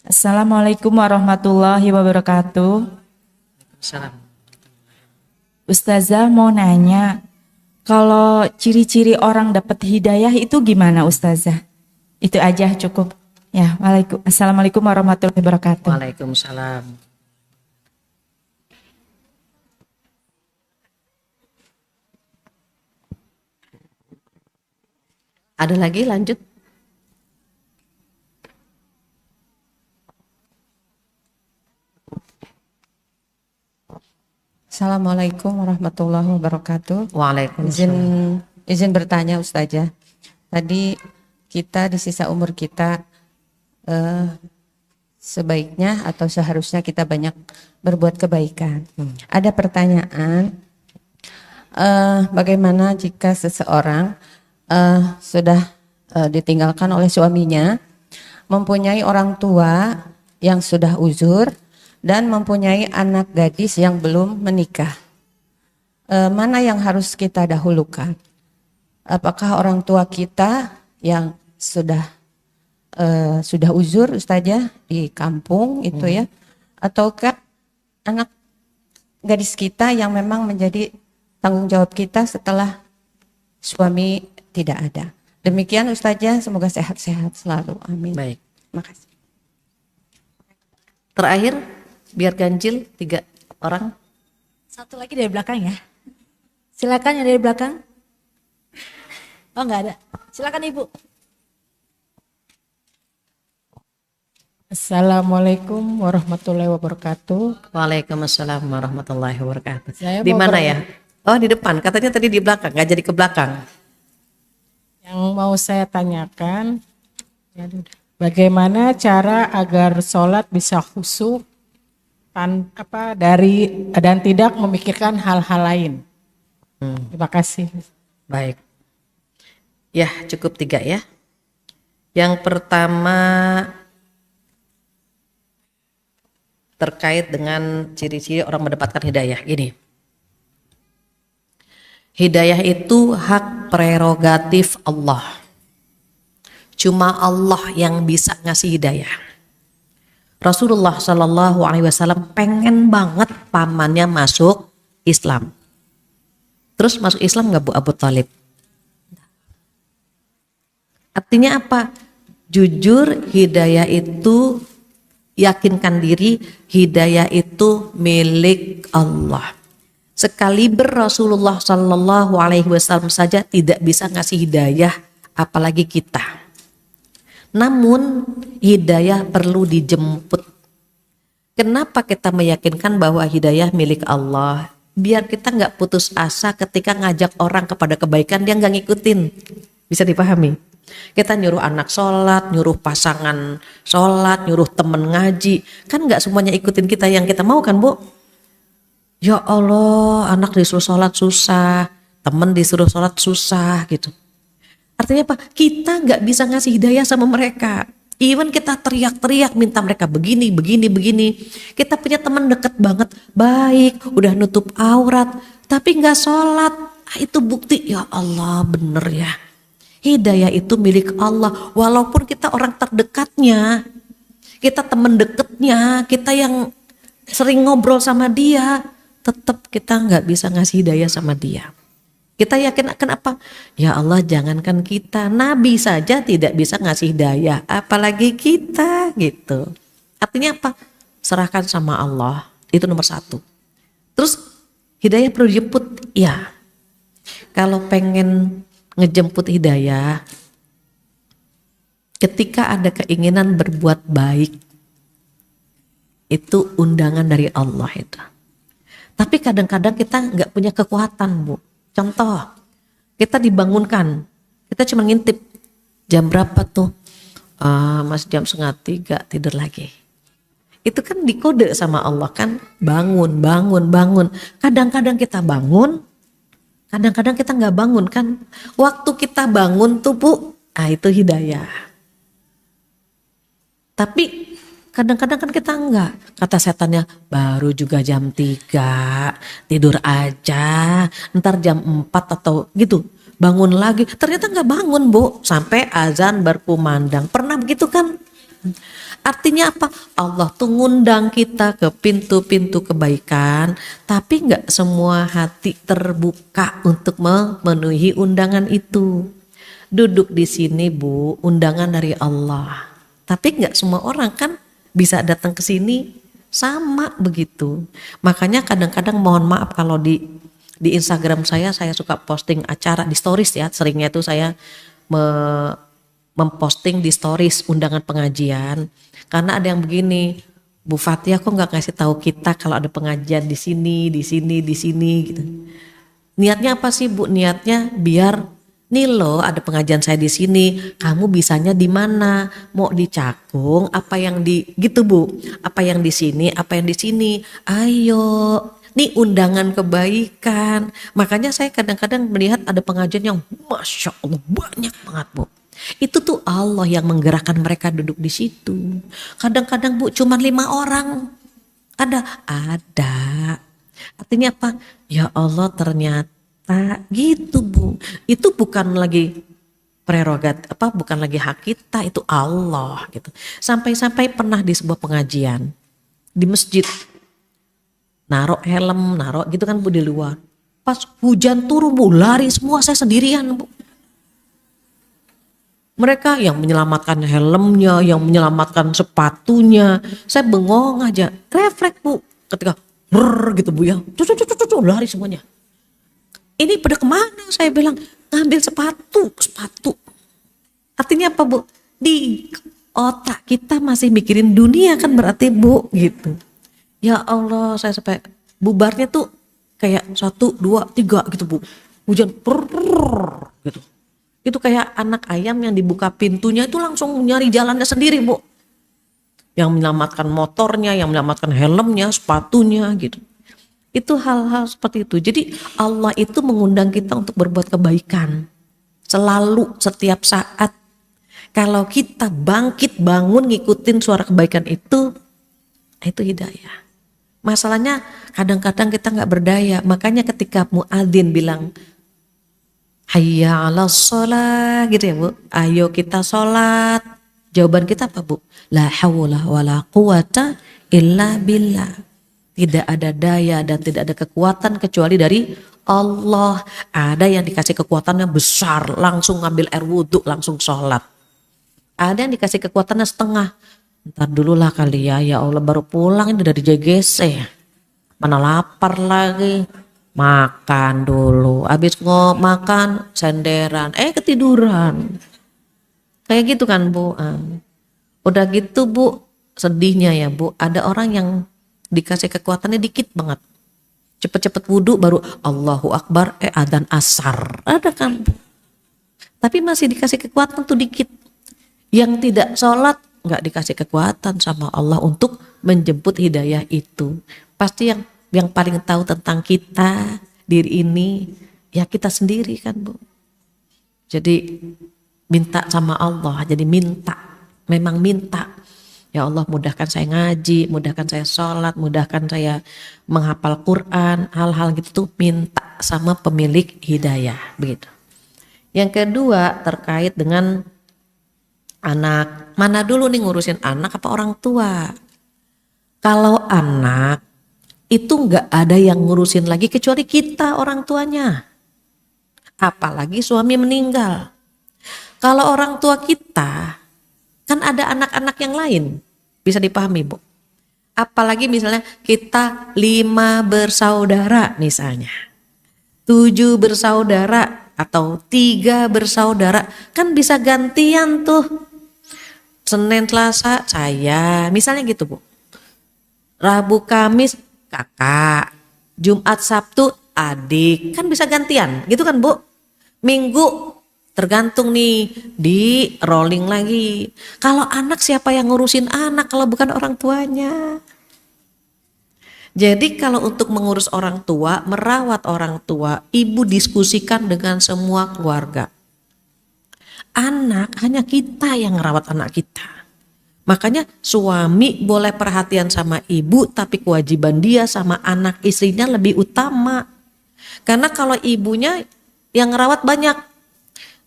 Assalamualaikum warahmatullahi wabarakatuh. Salam. Ustazah mau nanya, kalau ciri-ciri orang dapat hidayah itu gimana Ustazah? Itu aja cukup. Ya, Assalamualaikum warahmatullahi wabarakatuh. Waalaikumsalam. Ada lagi lanjut? Assalamualaikum warahmatullahi wabarakatuh. Waalaikumsalam. Izin bertanya Ustazah. Tadi kita di sisa umur kita sebaiknya atau seharusnya kita banyak berbuat kebaikan. Ada pertanyaan, bagaimana jika seseorang sudah ditinggalkan oleh suaminya, mempunyai orang tua yang sudah uzur, dan mempunyai anak gadis yang belum menikah. Mana yang harus kita dahulukan? Apakah orang tua kita yang sudah uzur Ustazah di kampung itu ya, ataukah anak gadis kita yang memang menjadi tanggung jawab kita setelah suami tidak ada. Demikian Ustazah, semoga sehat-sehat selalu. Amin. Baik. Makasih. Terakhir, biar ganjil 3 orang. Satu lagi dari belakang ya. Silakan yang dari belakang. Oh nggak ada. Silakan Ibu. Assalamualaikum warahmatullahi wabarakatuh. Waalaikumsalam warahmatullahi wabarakatuh. Saya Di mau mana ya? Oh, di depan. Katanya tadi di belakang, nggak jadi ke belakang. Yang mau saya tanyakan, bagaimana cara agar sholat bisa khusyuk dan tidak memikirkan hal-hal lain. Terima kasih. Baik. Ya, cukup 3 ya. Yang pertama terkait dengan ciri-ciri orang mendapatkan hidayah. Gini. Hidayah itu hak prerogatif Allah. Cuma Allah yang bisa ngasih hidayah. Rasulullah Shallallahu Alaihi Wasallam pengen banget pamannya masuk Islam. Terus masuk Islam nggak Bu Abu Thalib? Artinya apa? Jujur, hidayah itu, yakinkan diri, hidayah itu milik Allah. Sekaliber Rasulullah Shallallahu Alaihi Wasallam saja tidak bisa ngasih hidayah, apalagi kita. Namun hidayah perlu dijemput. Kenapa kita meyakinkan bahwa hidayah milik Allah? Biar kita nggak putus asa ketika ngajak orang kepada kebaikan dia nggak ngikutin. Bisa dipahami? Kita nyuruh anak sholat, nyuruh pasangan sholat, nyuruh temen ngaji. Kan nggak semuanya ikutin kita yang kita mau kan Bu? Ya Allah, anak disuruh sholat susah, temen disuruh sholat susah gitu. Artinya apa? Kita nggak bisa ngasih hidayah sama mereka. Even kita teriak-teriak minta mereka begini. Kita punya teman deket banget, baik, udah nutup aurat, tapi nggak sholat. Itu bukti, ya Allah bener ya. Hidayah itu milik Allah. Walaupun kita orang terdekatnya, kita teman deketnya, kita yang sering ngobrol sama dia, tetap kita nggak bisa ngasih hidayah sama dia. Kita yakin akan apa? Ya Allah, jangankan kita, Nabi saja tidak bisa ngasih hidayah, apalagi kita gitu. Artinya apa? Serahkan sama Allah, itu nomor 1. Terus hidayah perlu dijemput, ya. Kalau pengen ngejemput hidayah, ketika ada keinginan berbuat baik, itu undangan dari Allah itu. Tapi kadang-kadang kita nggak punya kekuatan Bu. Contoh, kita dibangunkan, kita cuma ngintip jam berapa tuh, masih jam 2:30 tidur lagi. Itu kan dikode sama Allah kan, bangun. Kadang-kadang kita bangun, kadang-kadang kita nggak bangun kan. Waktu kita bangun tuh Bu, itu hidayah. Tapi kadang-kadang kan kita enggak, kata setannya baru juga jam 3, tidur aja, ntar jam 4 atau gitu, bangun lagi. Ternyata enggak bangun Bu, sampai azan berkumandang. Pernah begitu kan? Artinya apa? Allah tuh ngundang kita ke pintu-pintu kebaikan, tapi enggak semua hati terbuka untuk memenuhi undangan itu. Duduk di sini Bu, undangan dari Allah. Tapi enggak semua orang kan bisa datang ke sini sama begitu. Makanya kadang-kadang mohon maaf kalau di Instagram saya suka posting acara di stories ya. Seringnya itu saya memposting di stories undangan pengajian. Karena ada yang begini, Bu Fathia kok nggak kasih tahu kita kalau ada pengajian di sini gitu. Niatnya apa sih Bu? Niatnya biar nih loh ada pengajian saya di sini, kamu bisanya di mana? Mau di Cakung apa yang di gitu Bu? Apa yang di sini, apa yang di sini? Ayo, nih undangan kebaikan. Makanya saya kadang-kadang melihat ada pengajian yang Masya Allah banyak banget Bu. Itu tuh Allah yang menggerakkan mereka duduk di situ. Kadang-kadang Bu cuma 5 orang. Ada. Artinya apa? Ya Allah ternyata gitu Bu, itu bukan lagi prerogatif bukan lagi hak kita, itu Allah gitu. Sampai-sampai pernah di sebuah pengajian di masjid, naruh helm, naruh gitu kan Bu di luar. Pas hujan turun Bu, lari semua, saya sendirian Bu. Mereka yang menyelamatkan helmnya, yang menyelamatkan sepatunya. Saya bengong aja, refleks Bu. Ketika gitu Bu ya, lari semuanya. Ini pada kemana? Saya bilang, ngambil sepatu. Artinya apa Bu? Di otak kita masih mikirin dunia kan berarti Bu gitu. Ya Allah, saya sampai bubarnya tuh kayak 1, 2, 3 gitu Bu. Hujan gitu. Itu kayak anak ayam yang dibuka pintunya itu langsung nyari jalannya sendiri Bu. Yang menyelamatkan motornya, yang menyelamatkan helmnya, sepatunya gitu. Itu hal-hal seperti itu. Jadi Allah itu mengundang kita untuk berbuat kebaikan. Selalu, setiap saat. Kalau kita bangkit, bangun, ngikutin suara kebaikan itu hidayah. Masalahnya kadang-kadang kita nggak berdaya. Makanya ketika muadzin bilang, hayya 'alas sholat gitu ya Bu. Ayo kita sholat. Jawaban kita apa Bu? La haula wala quwata illa billah. Tidak ada daya dan tidak ada kekuatan kecuali dari Allah. Ada yang dikasih kekuatannya besar, langsung ngambil air wudhu, langsung sholat. Ada yang dikasih kekuatannya setengah. Ntar dulu lah kali ya Allah baru pulang ini dari JGC. Mana lapar lagi. Makan dulu, habis makan senderan, ketiduran. Kayak gitu kan Bu. Udah gitu Bu, sedihnya ya Bu, ada orang yang dikasih kekuatannya dikit banget. Cepet-cepet wudhu baru Allahu Akbar, adzan asar. Ada kan Bu. Tapi masih dikasih kekuatan tuh dikit. Yang tidak sholat nggak dikasih kekuatan sama Allah untuk menjemput hidayah itu. Pasti yang paling tahu tentang kita, diri ini, ya kita sendiri kan Bu. Jadi minta sama Allah, jadi memang minta. Ya Allah mudahkan saya ngaji, mudahkan saya sholat, mudahkan saya menghafal Quran, hal-hal gitu tuh minta sama pemilik hidayah, begitu. Yang kedua terkait dengan anak, mana dulu nih ngurusin anak apa orang tua? Kalau anak itu nggak ada yang ngurusin lagi kecuali kita orang tuanya. Apalagi suami meninggal. Kalau orang tua kita kan ada anak-anak yang lain, bisa dipahami Bu. Apalagi misalnya kita 5 bersaudara misalnya, 7 bersaudara atau 3 bersaudara, kan bisa gantian tuh. Senin Selasa saya, misalnya gitu Bu. Rabu Kamis kakak, Jumat Sabtu adik, kan bisa gantian gitu kan Bu. Minggu tergantung nih, di rolling lagi. Kalau anak siapa yang ngurusin anak kalau bukan orang tuanya? Jadi kalau untuk mengurus orang tua, merawat orang tua, ibu diskusikan dengan semua keluarga. Anak hanya kita yang merawat anak kita. Makanya suami boleh perhatian sama ibu, tapi kewajiban dia sama anak istrinya lebih utama. Karena kalau ibunya yang ngerawat banyak,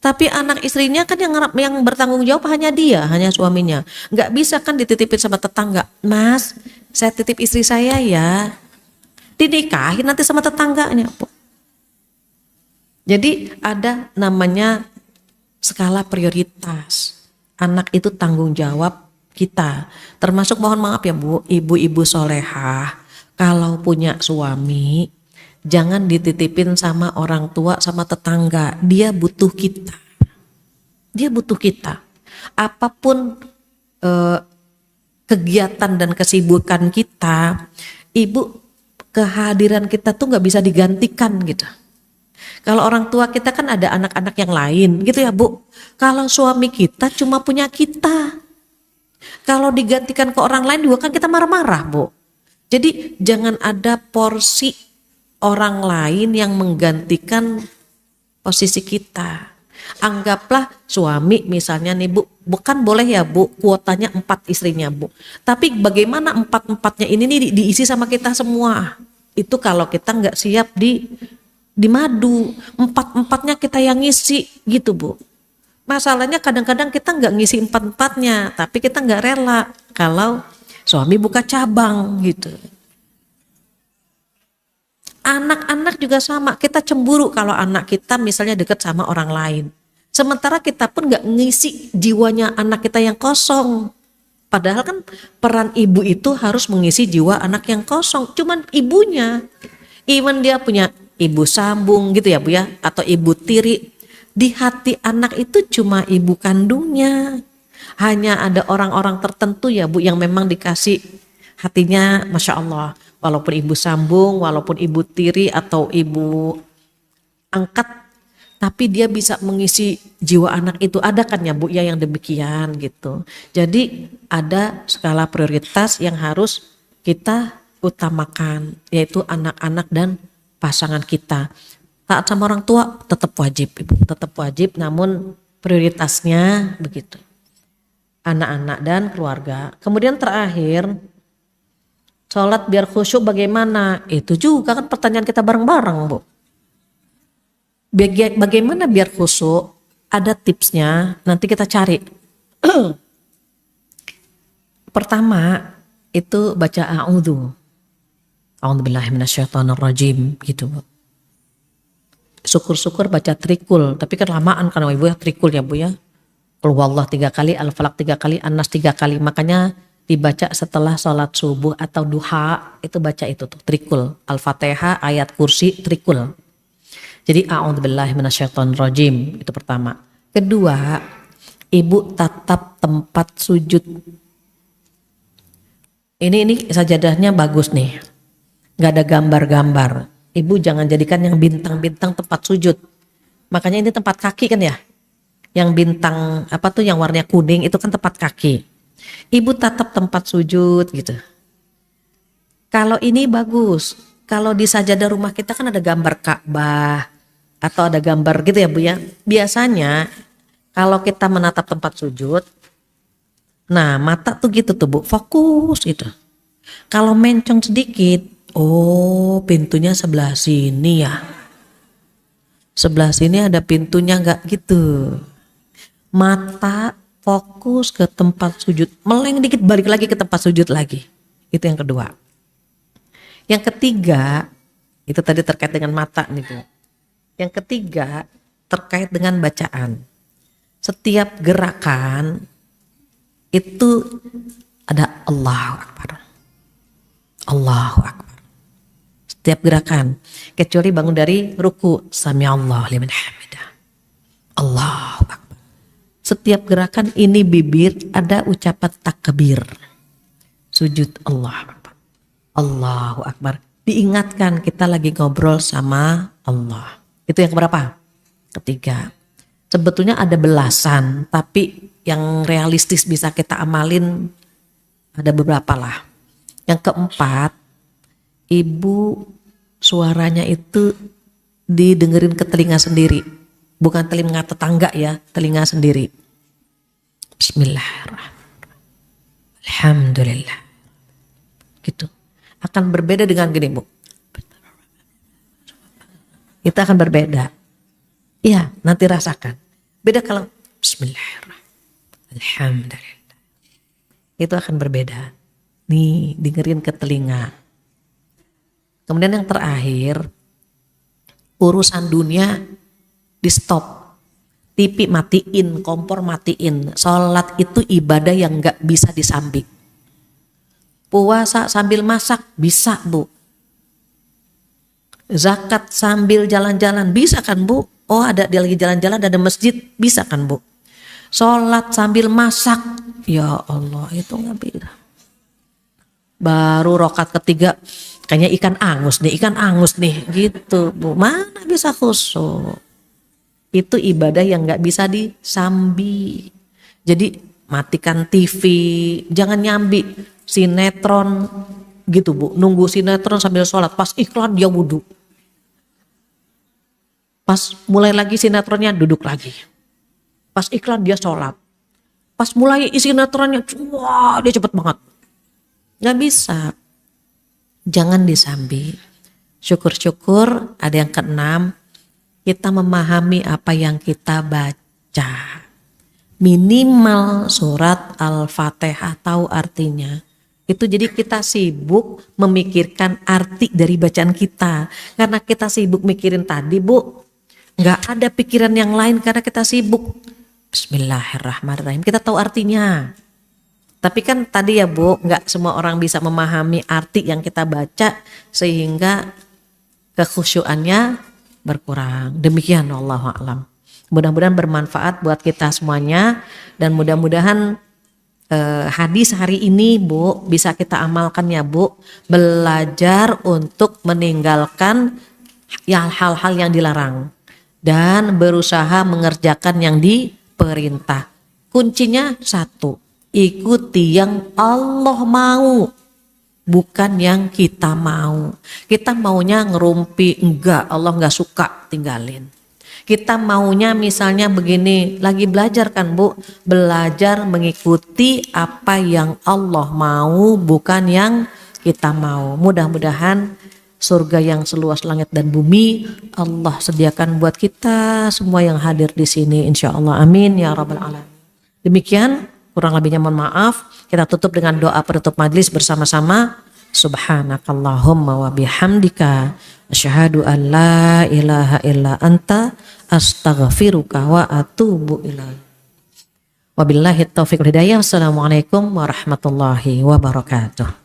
tapi anak istrinya kan yang bertanggung jawab hanya dia, hanya suaminya. Nggak bisa kan dititipin sama tetangga. Mas, saya titip istri saya ya. Dinikahin nanti sama tetangganya. Jadi ada namanya skala prioritas. Anak itu tanggung jawab kita, termasuk mohon maaf ya Bu, ibu-ibu solehah, kalau punya suami jangan dititipin sama orang tua sama tetangga. Dia butuh kita, apapun kegiatan dan kesibukan kita, ibu, kehadiran kita tuh nggak bisa digantikan gitu. Kalau orang tua kita kan ada anak-anak yang lain gitu ya Bu. Kalau suami kita cuma punya kita. Kalau digantikan ke orang lain juga kan kita marah-marah Bu. Jadi jangan ada porsi orang lain yang menggantikan posisi kita. Anggaplah suami misalnya nih Bu, bukan boleh ya Bu, kuotanya 4 istrinya Bu. Tapi bagaimana 4-4-nya ini nih diisi sama kita semua. Itu kalau kita nggak siap di madu, 4-4-nya kita yang ngisi gitu Bu. Masalahnya kadang-kadang kita nggak ngisi 4-4-nya, tapi kita nggak rela kalau suami buka cabang gitu. Anak-anak juga sama, kita cemburu kalau anak kita misalnya deket sama orang lain. Sementara kita pun gak ngisi jiwanya anak kita yang kosong. Padahal kan peran ibu itu harus mengisi jiwa anak yang kosong. Cuman ibunya, even dia punya ibu sambung gitu ya Bu ya, atau ibu tiri. Di hati anak itu cuma ibu kandungnya. Hanya ada orang-orang tertentu ya Bu yang memang dikasih hatinya Masya Allah. Walaupun ibu sambung, walaupun ibu tiri atau ibu angkat, tapi dia bisa mengisi jiwa anak itu. Ada kan ya Bu ya yang demikian gitu. Jadi ada skala prioritas yang harus kita utamakan, yaitu anak-anak dan pasangan kita. Taat sama orang tua tetap wajib Ibu, tetap wajib, namun prioritasnya begitu. Anak-anak dan keluarga. Kemudian terakhir, sholat biar khusyuk bagaimana? Itu juga kan pertanyaan kita bareng-bareng Bu. Bagaimana biar khusyuk? Ada tipsnya, nanti kita cari. Pertama itu baca a'udzu. A'udzubillahi minasyaitonirrajim gitu Bu. Syukur-syukur baca trikul, tapi kan lamaan kan Ibu ya trikul ya Bu ya. Qul huwallahu 3 kali, Al-Falaq 3 kali, An-Nas 3 kali. Makanya dibaca setelah sholat subuh atau duha, itu baca itu tuh trikul, Al-Fatihah, ayat kursi, trikul. Jadi a'udzubillahi minasyaitonirrajim, itu pertama. Kedua, Ibu tatap tempat sujud. Ini sajadahnya bagus nih, nggak ada gambar-gambar. Ibu jangan jadikan yang bintang-bintang tempat sujud. Makanya ini tempat kaki kan ya, yang bintang apa tuh yang warnanya kuning itu kan tempat kaki. Ibu tatap tempat sujud gitu. Kalau ini bagus, kalau di sajadah rumah kita kan ada gambar Ka'bah atau ada gambar gitu ya Bu ya. Biasanya kalau kita menatap tempat sujud, nah mata tuh gitu tuh Bu, fokus gitu. Kalau mencong sedikit, oh pintunya sebelah sini ya. Sebelah sini ada pintunya nggak gitu. Mata fokus ke tempat sujud, meleng dikit balik lagi ke tempat sujud lagi. Itu yang kedua. Yang ketiga, itu tadi terkait dengan mata nih Bu. Yang ketiga terkait dengan bacaan. Setiap gerakan itu ada Allahu Akbar. Allahu Akbar. Setiap gerakan, kecuali bangun dari ruku, Sami'allahu liman hamidah. Allahu Akbar. Setiap gerakan ini bibir ada ucapan takbir. Sujud Allahu Akbar. Allahu Akbar. Diingatkan kita lagi ngobrol sama Allah. Itu yang keberapa? Ketiga. Sebetulnya ada belasan, tapi yang realistis bisa kita amalin ada beberapa lah. Yang keempat, Ibu suaranya itu didengerin ke telinga sendiri. Bukan telinga tetangga ya, telinga sendiri. Bismillahirrahmanirrahim. Alhamdulillah. Gitu. Akan berbeda dengan gini Bu. Itu akan berbeda. Iya, nanti rasakan. Beda kalau Bismillahirrahmanirrahim. Alhamdulillah. Itu akan berbeda. Nih, dengerin ke telinga. Kemudian yang terakhir, urusan dunia di stop, TV matiin, kompor matiin. Sholat itu ibadah yang gak bisa disambi. Puasa sambil masak bisa Bu. Zakat sambil jalan-jalan bisa kan Bu? Oh ada dia lagi jalan-jalan ada masjid bisa kan Bu? Sholat sambil masak, ya Allah itu gak bisa. Baru rokat ketiga kayaknya ikan angus nih gitu Bu. Mana bisa khusyuk? Itu ibadah yang gak bisa disambi. Jadi matikan TV, jangan nyambi sinetron gitu Bu. Nunggu sinetron sambil sholat, pas iklan dia wudhu. Pas mulai lagi sinetronnya duduk lagi. Pas iklan dia sholat. Pas mulai sinetronnya, wah dia cepet banget. Gak bisa. Jangan disambi. Syukur-syukur ada yang keenam, kita memahami apa yang kita baca. Minimal surat Al-Fatihah tahu artinya. Itu jadi kita sibuk memikirkan arti dari bacaan kita. Karena kita sibuk mikirin tadi, Bu, nggak ada pikiran yang lain karena kita sibuk. Bismillahirrahmanirrahim. Kita tahu artinya. Tapi kan tadi ya Bu, nggak semua orang bisa memahami arti yang kita baca sehingga kekhusyuannya berkurang. Demikian wallahu a'lam. Mudah-mudahan bermanfaat buat kita semuanya dan mudah-mudahan hadis hari ini Bu bisa kita amalkan ya Bu, belajar untuk meninggalkan hal-hal yang dilarang dan berusaha mengerjakan yang diperintah. Kuncinya satu, ikuti yang Allah mau, bukan yang kita mau. Kita maunya ngerumpi, enggak, Allah enggak suka, tinggalin. Kita maunya misalnya begini, lagi belajar kan Bu, belajar mengikuti apa yang Allah mau, bukan yang kita mau. Mudah-mudahan surga yang seluas langit dan bumi Allah sediakan buat kita semua yang hadir di sini, insya Allah, amin ya rabbal alamin. Demikian, kurang lebihnya mohon maaf. Kita tutup dengan doa penutup majlis bersama-sama. Subhanakallahumma wa bihamdika asyhadu an la ilaha illa anta astaghfiruka wa atubu ilaik. Wabillahi taufiq wal hidayah. Wassalamualaikum warahmatullahi wabarakatuh.